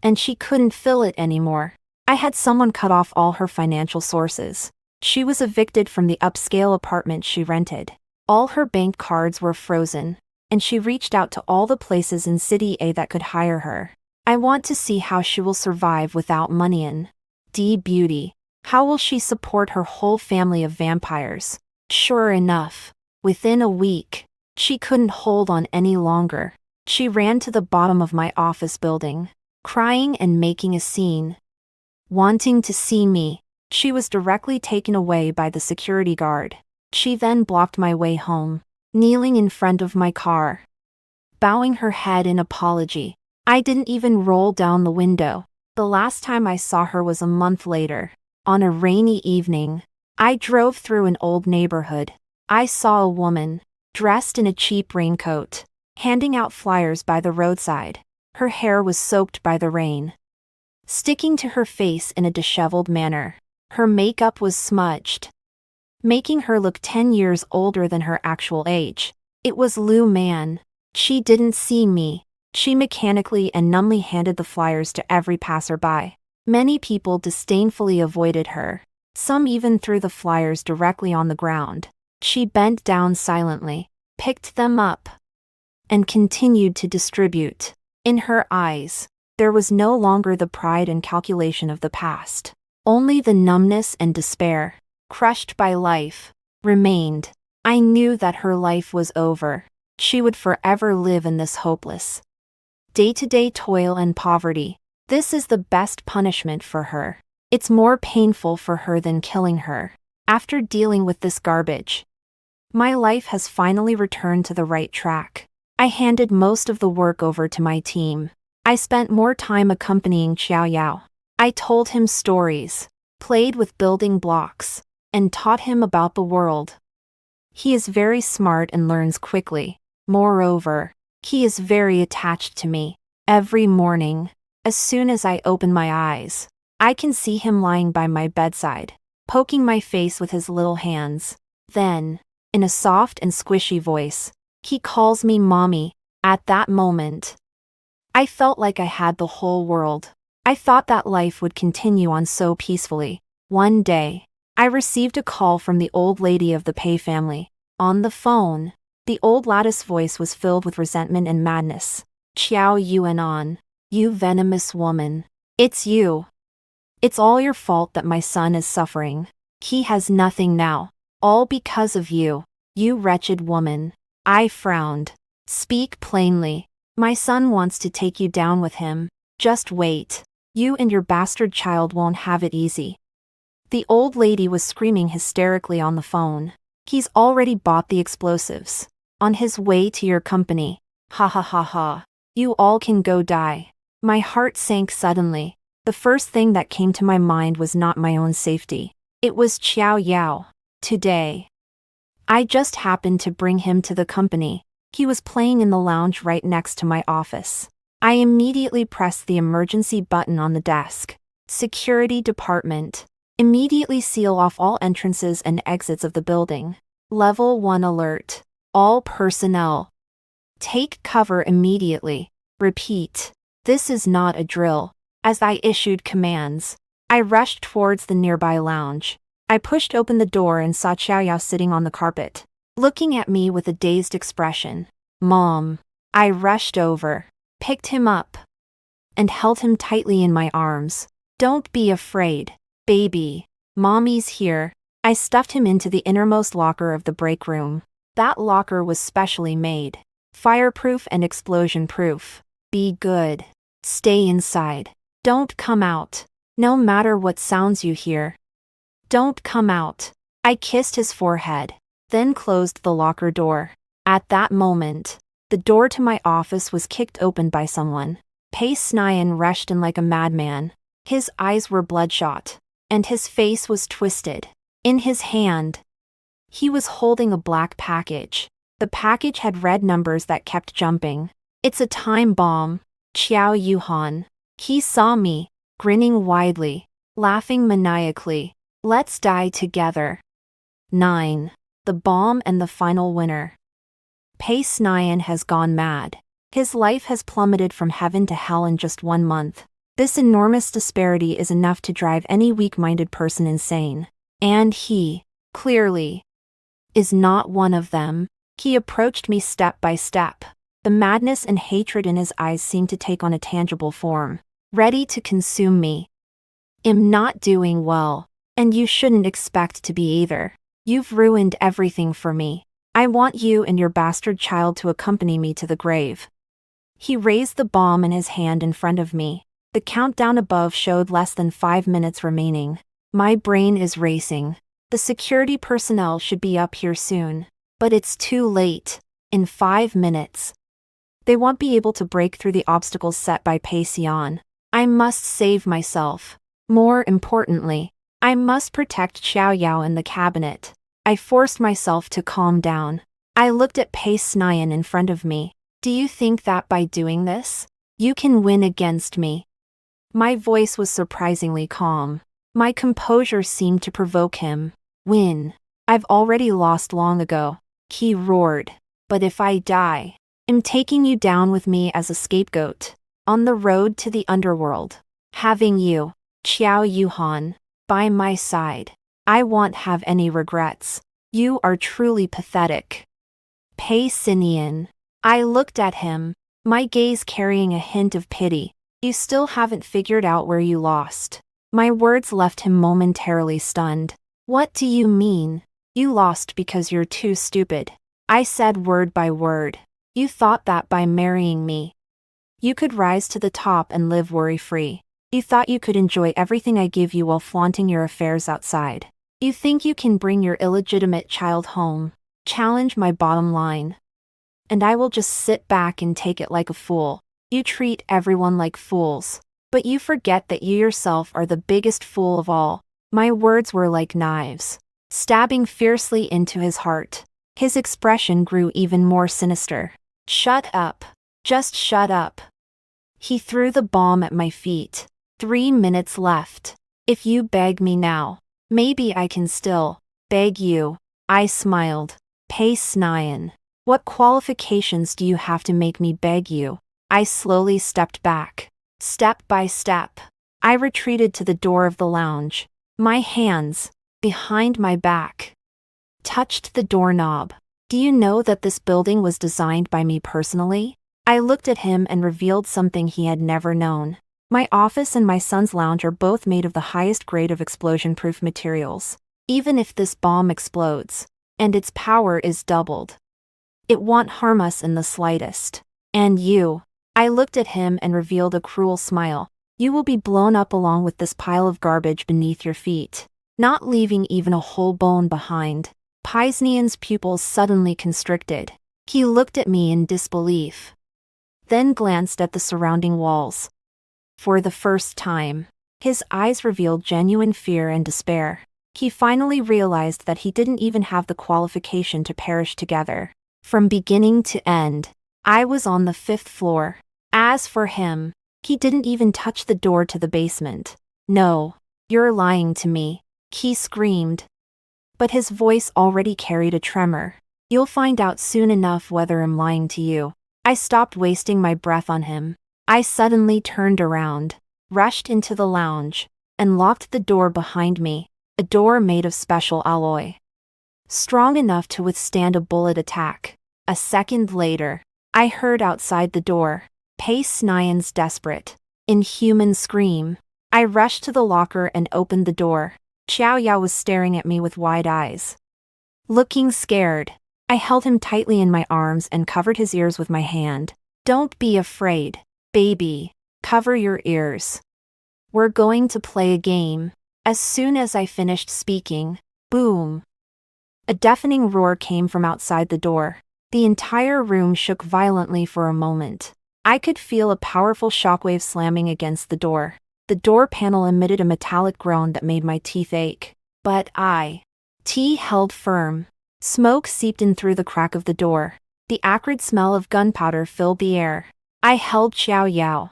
[SPEAKER 1] and she couldn't fill it anymore. I had someone cut off all her financial sources. She was evicted from the upscale apartment she rented. All her bank cards were frozen, and she reached out to all the places in City A that could hire her. I want to see how she will survive without money in D Beauty. How will she support her whole family of vampires? Sure enough, within a week, she couldn't hold on any longer. She ran to the bottom of my office building, crying and making a scene. Wanting to see me, she was directly taken away by the security guard. She then blocked my way home, kneeling in front of my car, bowing her head in apology. I didn't even roll down the window. The last time I saw her was a month later. On a rainy evening, I drove through an old neighborhood. I saw a woman, dressed in a cheap raincoat, handing out flyers by the roadside. Her hair was soaked by the rain, sticking to her face in a disheveled manner. Her makeup was smudged, making her look 10 years older than her actual age. It was Lu Man. She didn't see me. She mechanically and numbly handed the flyers to every passerby. Many people disdainfully avoided her. Some even threw the flyers directly on the ground. She bent down silently, picked them up, and continued to distribute. In her eyes, there was no longer the pride and calculation of the past. Only the numbness and despair, crushed by life, remained. I knew that her life was over. She would forever live in this hopeless, day-to-day toil and poverty. This is the best punishment for her. It's more painful for her than killing her. After dealing with this garbage, my life has finally returned to the right track. I handed most of the work over to my team. I spent more time accompanying Xiao Yao. I told him stories, played with building blocks, and taught him about the world. He is very smart and learns quickly. Moreover, he is very attached to me. Every morning, as soon as I open my eyes, I can see him lying by my bedside, poking my face with his little hands. Then, in a soft and squishy voice, he calls me Mommy. At that moment, I felt like I had the whole world. I thought that life would continue on so peacefully. One day, I received a call from the old lady of the Pei family. On the phone, the old lattice voice was filled with resentment and madness. Xiao Yuanan, you venomous woman. It's you. It's all your fault that my son is suffering. He has nothing now. All because of you. You wretched woman. I frowned. Speak plainly. My son wants to take you down with him. Just wait. You and your bastard child won't have it easy. The old lady was screaming hysterically on the phone. He's already bought the explosives. On his way to your company. Ha ha ha ha. You all can go die. My heart sank suddenly. The first thing that came to my mind was not my own safety. It was Xiao Yao. Today, I just happened to bring him to the company. He was playing in the lounge right next to my office. I immediately pressed the emergency button on the desk. Security department. Immediately seal off all entrances and exits of the building. Level 1 alert. All personnel. Take cover immediately. Repeat. This is not a drill. As I issued commands, I rushed towards the nearby lounge. I pushed open the door and saw Xiao Yao sitting on the carpet, looking at me with a dazed expression. Mom. I rushed over, picked him up, and held him tightly in my arms. Don't be afraid, baby. Mommy's here. I stuffed him into the innermost locker of the break room. That locker was specially made. Fireproof and explosion-proof. Be good. Stay inside. Don't come out. No matter what sounds you hear. Don't come out. I kissed his forehead, then closed the locker door. At that moment, the door to my office was kicked open by someone. Pei Snian rushed in like a madman. His eyes were bloodshot, and his face was twisted. In his hand, he was holding a black package. The package had red numbers that kept jumping. It's a time bomb. Xiao Yuhan. He saw me, grinning widely, laughing maniacally. Let's die together. 9. The bomb and the final winner. Pei Snian has gone mad. His life has plummeted from heaven to hell in just 1 month. This enormous disparity is enough to drive any weak-minded person insane. And he, clearly, is not one of them. He approached me step by step. The madness and hatred in his eyes seemed to take on a tangible form, ready to consume me. I'm not doing well, and you shouldn't expect to be either. You've ruined everything for me. I want you and your bastard child to accompany me to the grave. He raised the bomb in his hand in front of me. The countdown above showed less than 5 minutes remaining. My brain is racing. The security personnel should be up here soon. But it's too late. In 5 minutes, they won't be able to break through the obstacles set by Pei Xian. I must save myself. More importantly, I must protect Xiao Yao and the cabinet. I forced myself to calm down. I looked at Pei Snian in front of me. Do you think that by doing this, you can win against me? My voice was surprisingly calm. My composure seemed to provoke him. Win. I've already lost long ago. He roared. But if I die, I'm taking you down with me as a scapegoat, on the road to the underworld. Having you, Xiao Yuhan, by my side, I won't have any regrets. You are truly pathetic. Pei Sinian. I looked at him, my gaze carrying a hint of pity. You still haven't figured out where you lost. My words left him momentarily stunned. What do you mean? You lost because you're too stupid. I said word by word. You thought that by marrying me, you could rise to the top and live worry-free. You thought you could enjoy everything I give you while flaunting your affairs outside. You think you can bring your illegitimate child home, challenge my bottom line, and I will just sit back and take it like a fool. You treat everyone like fools, but you forget that you yourself are the biggest fool of all. My words were like knives, stabbing fiercely into his heart. His expression grew even more sinister. Shut up. Just shut up. He threw the bomb at my feet. 3 minutes left. If you beg me now, maybe I can still beg you. I smiled. Pei Snian. What qualifications do you have to make me beg you? I slowly stepped back. Step by step, I retreated to the door of the lounge. My hands, behind my back, touched the doorknob. Do you know that this building was designed by me personally? I looked at him and revealed something he had never known. My office and my son's lounge are both made of the highest grade of explosion-proof materials. Even if this bomb explodes, and its power is doubled, it won't harm us in the slightest. And you, I looked at him and revealed a cruel smile. You will be blown up along with this pile of garbage beneath your feet, not leaving even a whole bone behind. Paisnian's pupils suddenly constricted. He looked at me in disbelief, then glanced at the surrounding walls. For the first time, his eyes revealed genuine fear and despair. He finally realized that he didn't even have the qualification to perish together. From beginning to end, I was on the 5th floor. As for him, he didn't even touch the door to the basement. No, you're lying to me, he screamed. But his voice already carried a tremor. You'll find out soon enough whether I'm lying to you. I stopped wasting my breath on him. I suddenly turned around, rushed into the lounge, and locked the door behind me, a door made of special alloy, strong enough to withstand a bullet attack. A second later, I heard outside the door Pei Snian's desperate, inhuman scream. I rushed to the locker and opened the door. Xiao Yao was staring at me with wide eyes, looking scared. I held him tightly in my arms and covered his ears with my hand. Don't be afraid, baby. Cover your ears. We're going to play a game. As soon as I finished speaking, boom! A deafening roar came from outside the door. The entire room shook violently for a moment. I could feel a powerful shockwave slamming against the door. The door panel emitted a metallic groan that made my teeth ache. But T held firm. Smoke seeped in through the crack of the door. The acrid smell of gunpowder filled the air. I held Xiao Yao,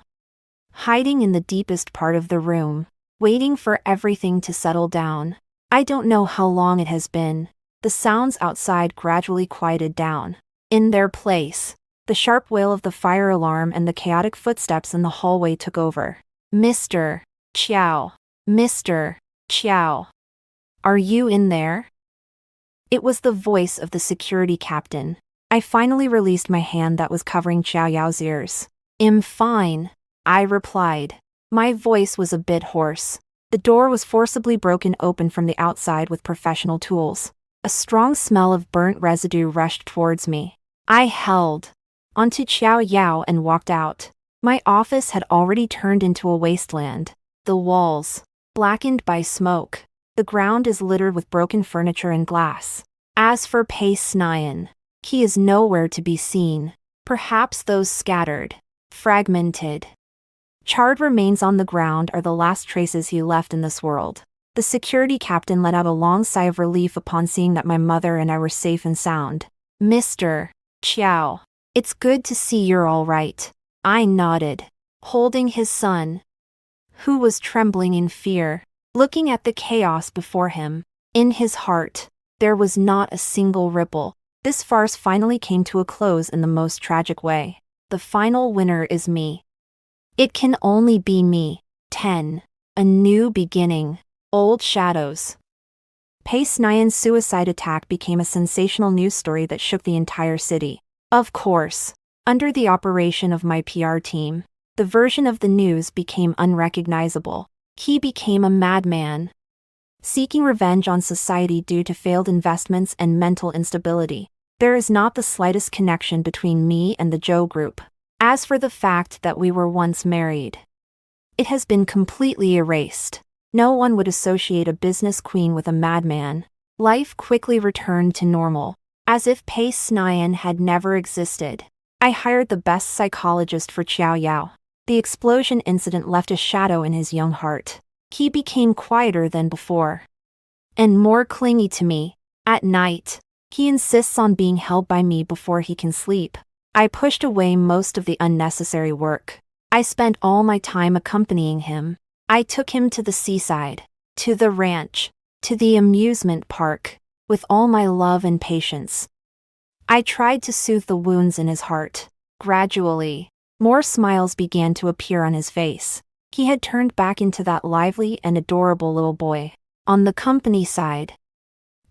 [SPEAKER 1] hiding in the deepest part of the room, waiting for everything to settle down. I don't know how long it has been. The sounds outside gradually quieted down. In their place, the sharp wail of the fire alarm and the chaotic footsteps in the hallway took over. Mr. Qiao. Mr. Qiao. Are you in there? It was the voice of the security captain. I finally released my hand that was covering Xiao Yao's ears. I'm fine, I replied. My voice was a bit hoarse. The door was forcibly broken open from the outside with professional tools. A strong smell of burnt residue rushed towards me. I held onto Xiao Yao and walked out. My office had already turned into a wasteland. The walls, blackened by smoke. The ground is littered with broken furniture and glass. As for Pei Snian, he is nowhere to be seen. Perhaps those scattered, fragmented, charred remains on the ground are the last traces he left in this world. The security captain let out a long sigh of relief upon seeing that my mother and I were safe and sound. Mr. Qiao, it's good to see you're all right. I nodded, holding his son, who was trembling in fear, looking at the chaos before him. In his heart, there was not a single ripple This farce finally came to a close in the most tragic way. The final winner is me. It can only be me. 10. A new beginning. Old shadows. Pace Nyan's suicide attack became a sensational news story that shook the entire city. Of course, under the operation of my PR team, the version of the news became unrecognizable. He became a madman, seeking revenge on society due to failed investments and mental instability. There is not the slightest connection between me and the Joe Group. As for the fact that we were once married, it has been completely erased. No one would associate a business queen with a madman. Life quickly returned to normal, as if Pace Nyan had never existed. I hired the best psychologist for Xiao Yao. The explosion incident left a shadow in his young heart. He became quieter than before, and more clingy to me. At night, he insists on being held by me before he can sleep. I pushed away most of the unnecessary work. I spent all my time accompanying him. I took him to the seaside, to the ranch, to the amusement park, with all my love and patience. I tried to soothe the wounds in his heart. Gradually, more smiles began to appear on his face. He had turned back into that lively and adorable little boy. On the company side,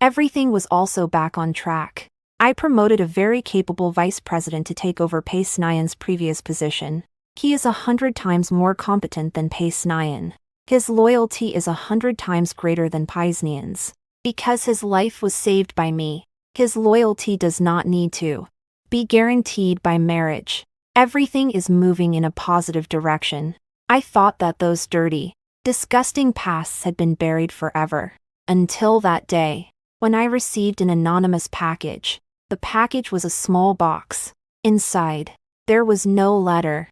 [SPEAKER 1] everything was also back on track. I promoted a very capable vice president to take over Pace Nyan's previous position. He is 100 times more competent than Pace Nyan. His loyalty is 100 times greater than Pace Nyan's. Because his life was saved by me, his loyalty does not need to be guaranteed by marriage. Everything is moving in a positive direction. I thought that those dirty, disgusting pasts had been buried forever. Until that day, when I received an anonymous package. The package was a small box. Inside, there was no letter,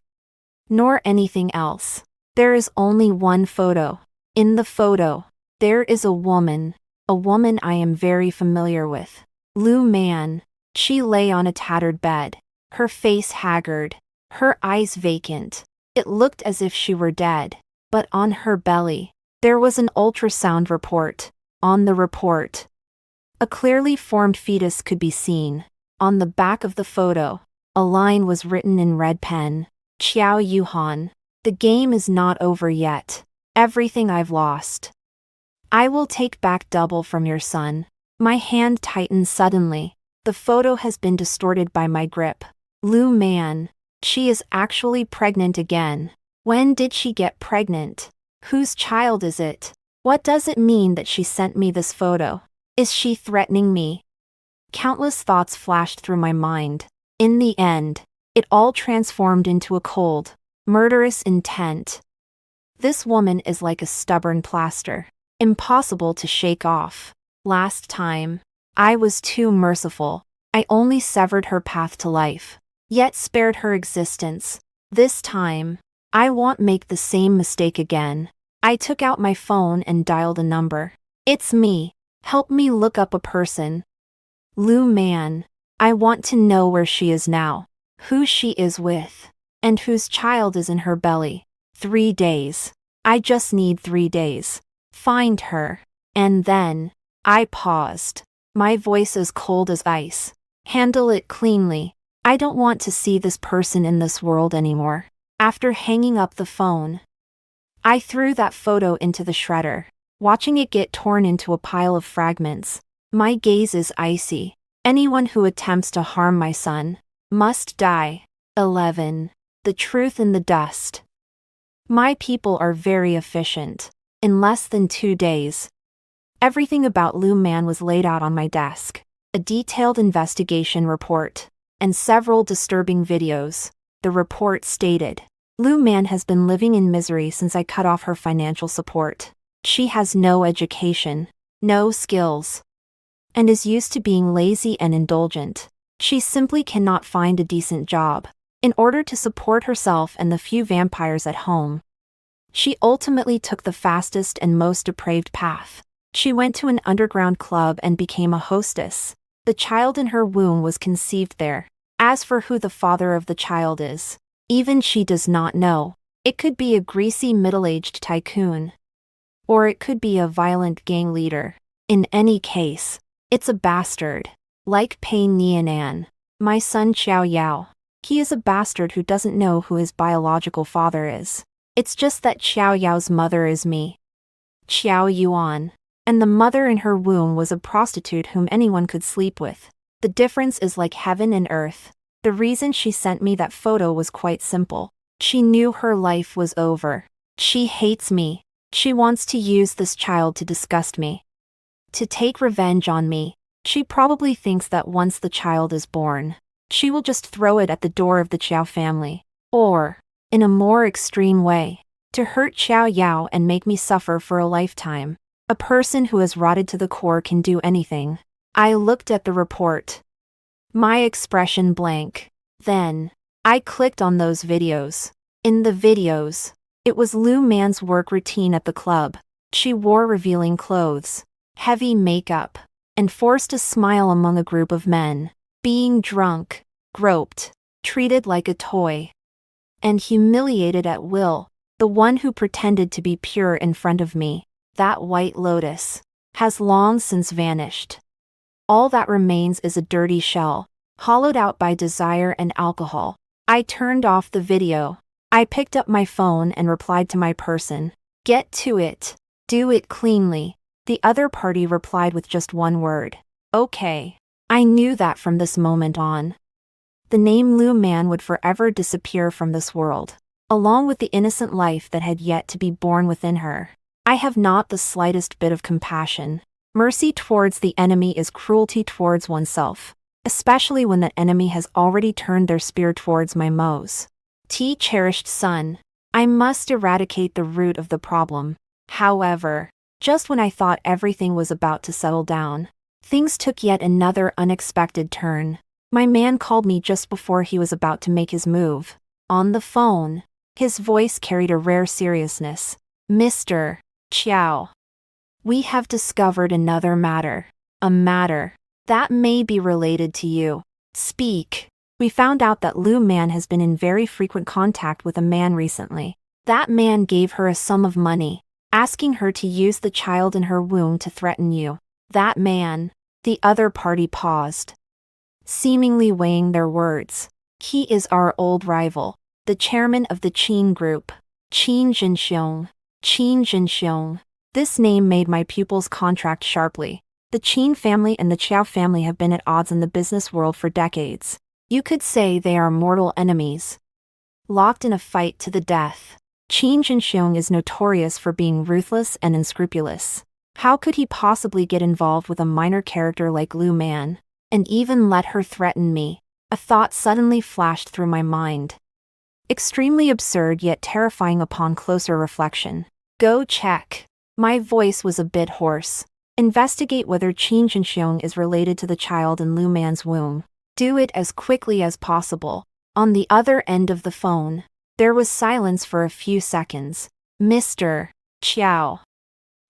[SPEAKER 1] nor anything else. There is only one photo. In the photo, there is a woman I am very familiar with. Lu Man. She lay on a tattered bed, her face haggard, her eyes vacant. It looked as if she were dead, but on her belly, there was an ultrasound report. On the report, a clearly formed fetus could be seen. On the back of the photo, a line was written in red pen. Qiao Yuhan. The game is not over yet. Everything I've lost, I will take back double from your son. My hand tightened suddenly. The photo has been distorted by my grip. Lu Man. She is actually pregnant again. When did she get pregnant? Whose child is it? What does it mean that she sent me this photo? Is she threatening me? Countless thoughts flashed through my mind. In the end, it all transformed into a cold, murderous intent. This woman is like a stubborn plaster, impossible to shake off. Last time, I was too merciful. I only severed her path to life, yet spared her existence. This time, I won't make the same mistake again. I took out my phone and dialed a number. It's me. Help me look up a person. Lu Man. I want to know where she is now, who she is with, and whose child is in her belly. 3 days. I just need 3 days. Find her. And then, I paused. My voice as cold as ice. Handle it cleanly. I don't want to see this person in this world anymore. After hanging up the phone, I threw that photo into the shredder, watching it get torn into a pile of fragments. My gaze is icy. Anyone who attempts to harm my son must die. 11. The truth in the dust. My people are very efficient. In less than 2 days, everything about Lu Man was laid out on my desk. A detailed investigation report, and several disturbing videos. The report stated, Lu Man has been living in misery since I cut off her financial support. She has no education, no skills, and is used to being lazy and indulgent. She simply cannot find a decent job. In order to support herself and the few vampires at home, she ultimately took the fastest and most depraved path. She went to an underground club and became a hostess. The child in her womb was conceived there. As for who the father of the child is, even she does not know. It could be a greasy middle-aged tycoon, or it could be a violent gang leader. In any case, it's a bastard. Like Pei Nianan. My son Xiao Yao. He is a bastard who doesn't know who his biological father is. It's just that Xiao Yao's mother is me. Xiao Yuan. And the mother in her womb was a prostitute whom anyone could sleep with. The difference is like heaven and earth. The reason she sent me that photo was quite simple. She knew her life was over. She hates me. She wants to use this child to disgust me. To take revenge on me. She probably thinks that once the child is born, she will just throw it at the door of the Qiao family. Or, in a more extreme way, to hurt Xiao Yao and make me suffer for a lifetime. A person who is rotted to the core can do anything. I looked at the report. My expression blank. Then, I clicked on those videos. In the videos, it was Lu Man's work routine at the club. She wore revealing clothes, heavy makeup, and forced a smile among a group of men, being drunk, groped, treated like a toy, and humiliated at will. The one who pretended to be pure in front of me, that white lotus, has long since vanished. All that remains is a dirty shell, hollowed out by desire and alcohol. I turned off the video. I picked up my phone and replied to my person. Get to it. Do it cleanly. The other party replied with just one word. Okay. I knew that from this moment on. The name Lu Man would forever disappear from this world, along with the innocent life that had yet to be born within her. I have not the slightest bit of compassion. Mercy towards the enemy is cruelty towards oneself, especially when that enemy has already turned their spear towards my cherished son. I must eradicate the root of the problem. However, just when I thought everything was about to settle down, things took yet another unexpected turn. My man called me just before he was about to make his move. On the phone, his voice carried a rare seriousness. Mr. Qiao. We have discovered another matter. A matter that may be related to you. Speak. We found out that Lu Man has been in very frequent contact with a man recently. That man gave her a sum of money, asking her to use the child in her womb to threaten you. That man. The other party paused, seemingly weighing their words. He is our old rival, the chairman of the Qin Group, Qin Jinxiong. Qin Jinxiong. This name made my pupils contract sharply. The Qin family and the Qiao family have been at odds in the business world for decades. You could say they are mortal enemies, locked in a fight to the death. Qin Jinxiong is notorious for being ruthless and unscrupulous. How could he possibly get involved with a minor character like Lu Man, and even let her threaten me? A thought suddenly flashed through my mind. Extremely absurd yet terrifying upon closer reflection. Go check. My voice was a bit hoarse. Investigate whether Qin Jinxiong is related to the child in Lu Man's womb. Do it as quickly as possible. On the other end of the phone, there was silence for a few seconds. Mr. Qiao.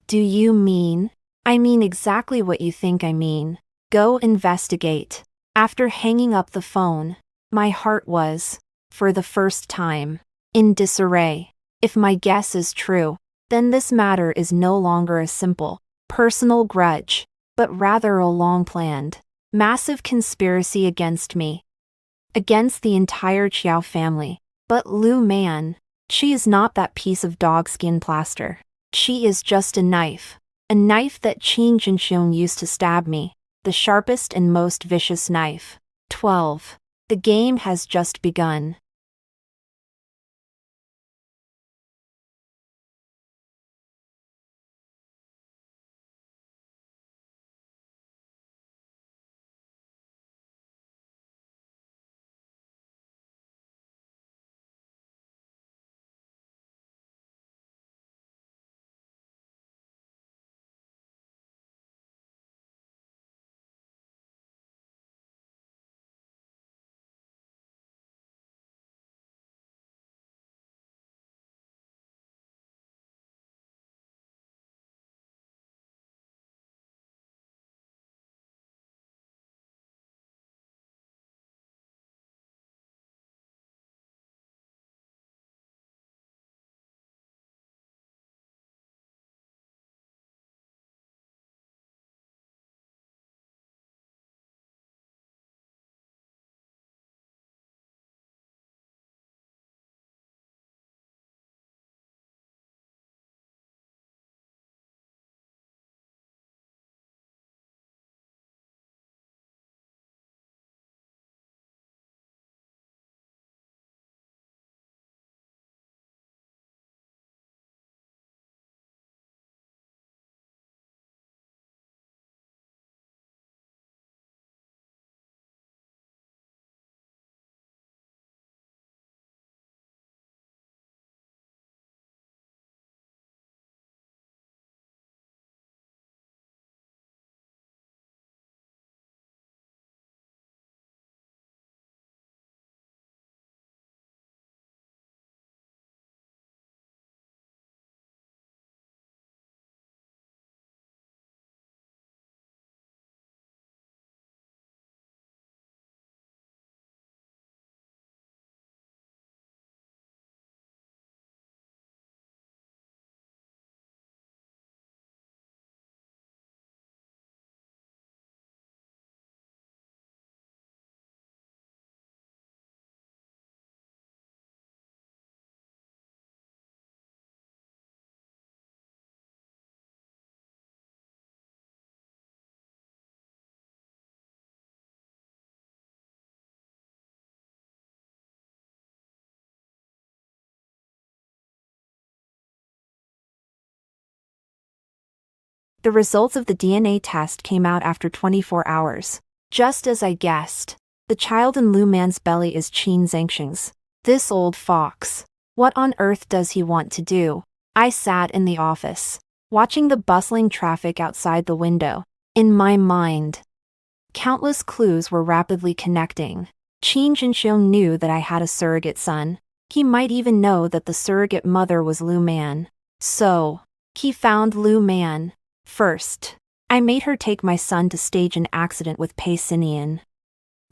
[SPEAKER 1] Do you mean? I mean exactly what you think I mean. Go investigate. After hanging up the phone, my heart was, for the first time, in disarray. If my guess is true, then this matter is no longer a simple, personal grudge, but rather a long-planned, massive conspiracy against me. Against the entire Qiao family. But Lu Man, she is not that piece of dog-skin plaster. She is just a knife that Qin Jinxiong used to stab me, the sharpest and most vicious knife. 12. The game has just begun. The results of the DNA test came out after 24 hours. Just as I guessed. The child in Lu Man's belly is Qin Zhengxing's. This old fox. What on earth does he want to do? I sat in the office, watching the bustling traffic outside the window. In my mind, countless clues were rapidly connecting. Qin Zhengxing knew that I had a surrogate son. He might even know that the surrogate mother was Lu Man. So, he found Lu Man. First, I made her take my son to stage an accident with Pei Sinian,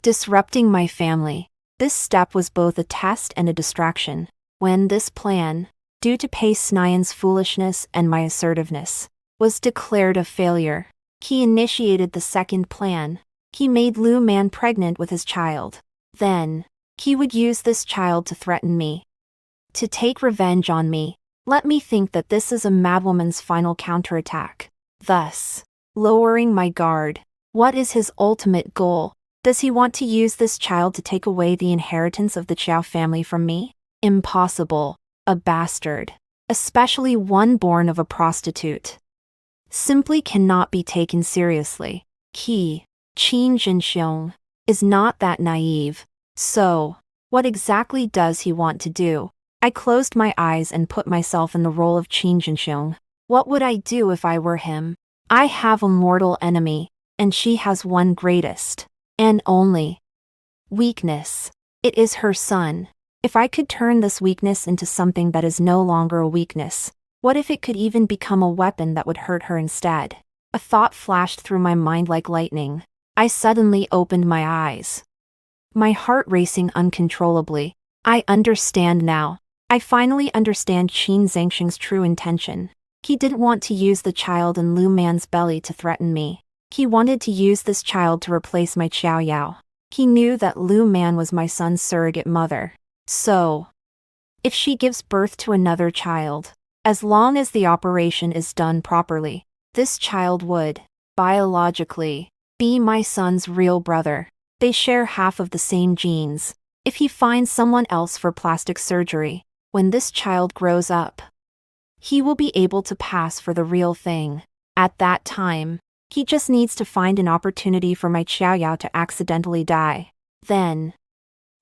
[SPEAKER 1] disrupting my family. This step was both a test and a distraction. When this plan, due to Pei Sinian's foolishness and my assertiveness, was declared a failure, he initiated the second plan. He made Lu Man pregnant with his child. Then, he would use this child to threaten me, to take revenge on me. Let me think that this is a madwoman's final counterattack, thus lowering my guard. What is his ultimate goal? Does he want to use this child to take away the inheritance of the Qiao family from me? Impossible. A bastard, especially one born of a prostitute, simply cannot be taken seriously. Qin Zhengxing is not that naive. So, what exactly does he want to do? I closed my eyes and put myself in the role of Qin Zhengxing. What would I do if I were him? I have a mortal enemy, and she has one greatest, and only, weakness. It is her son. If I could turn this weakness into something that is no longer a weakness, what if it could even become a weapon that would hurt her instead? A thought flashed through my mind like lightning. I suddenly opened my eyes, my heart racing uncontrollably. I understand now. I finally understand Qin Zhengxing's true intention. He didn't want to use the child in Lu Man's belly to threaten me. He wanted to use this child to replace my Qiao Yao. He knew that Lu Man was my son's surrogate mother. So, if she gives birth to another child, as long as the operation is done properly, this child would, biologically, be my son's real brother. They share half of the same genes. If he finds someone else for plastic surgery, when this child grows up, he will be able to pass for the real thing. At that time, he just needs to find an opportunity for my Qiao Yao to accidentally die. Then,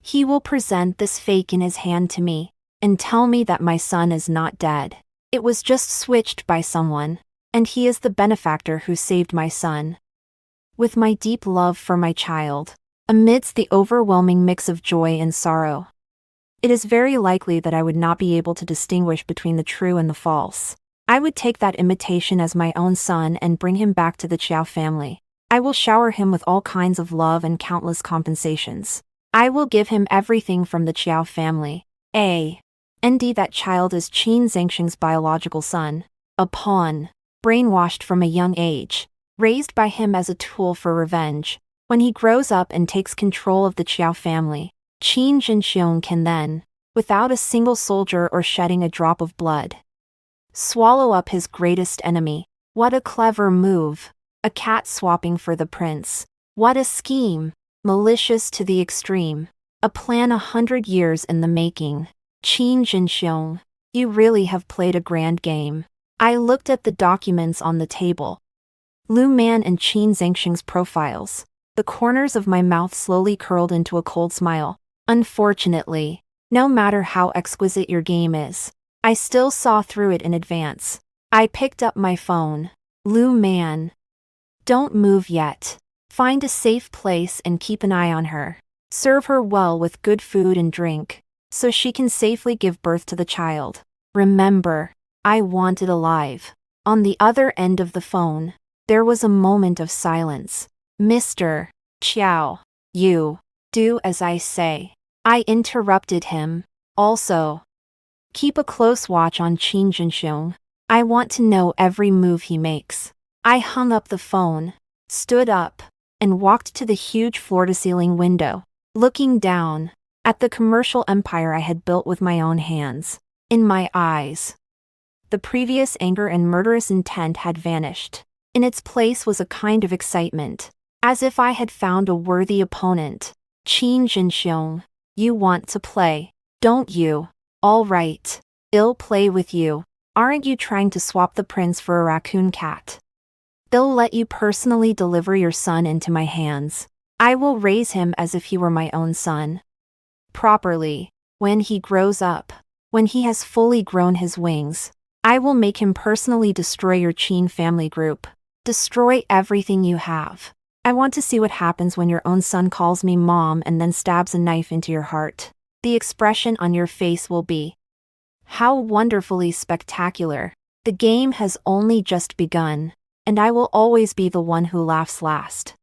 [SPEAKER 1] he will present this fake in his hand to me, and tell me that my son is not dead. It was just switched by someone, and he is the benefactor who saved my son. With my deep love for my child, amidst the overwhelming mix of joy and sorrow, it is very likely that I would not be able to distinguish between the true and the false. I would take that imitation as my own son and bring him back to the Qiao family. I will shower him with all kinds of love and countless compensations. I will give him everything from the Qiao family. That child is Qin Zhengxing's biological son, a pawn, brainwashed from a young age, raised by him as a tool for revenge. When he grows up and takes control of the Qiao family, Qin Zhengxing can then, without a single soldier or shedding a drop of blood, swallow up his greatest enemy. What a clever move! A cat swapping for the prince. What a scheme! Malicious to the extreme. A plan 100 years in the making. Qin Zhengxing, you really have played a grand game. I looked at the documents on the table. Lu Man and Qin Zhengxing's profiles. The corners of my mouth slowly curled into a cold smile. Unfortunately, no matter how exquisite your game is, I still saw through it in advance. I picked up my phone. Lu Man, don't move yet. Find a safe place and keep an eye on her. Serve her well with good food and drink, so she can safely give birth to the child. Remember, I want it alive. On the other end of the phone, there was a moment of silence. Mr. Qiao, you do as I say. I interrupted him. Also, keep a close watch on Qin Zhengxing. I want to know every move he makes. I hung up the phone, stood up, and walked to the huge floor-to-ceiling window, looking down at the commercial empire I had built with my own hands. In my eyes, the previous anger and murderous intent had vanished. In its place was a kind of excitement, as if I had found a worthy opponent. Qin Zhengxing, you want to play, don't you? All right, I'll play with you. Aren't you trying to swap the prince for a raccoon cat? They'll let you personally deliver your son into my hands. I will raise him as if he were my own son. Properly. When he grows up. When he has fully grown his wings. I will make him personally destroy your Qin family group. Destroy everything you have. I want to see what happens when your own son calls me mom and then stabs a knife into your heart. The expression on your face will be, how wonderfully spectacular. The game has only just begun, and I will always be the one who laughs last.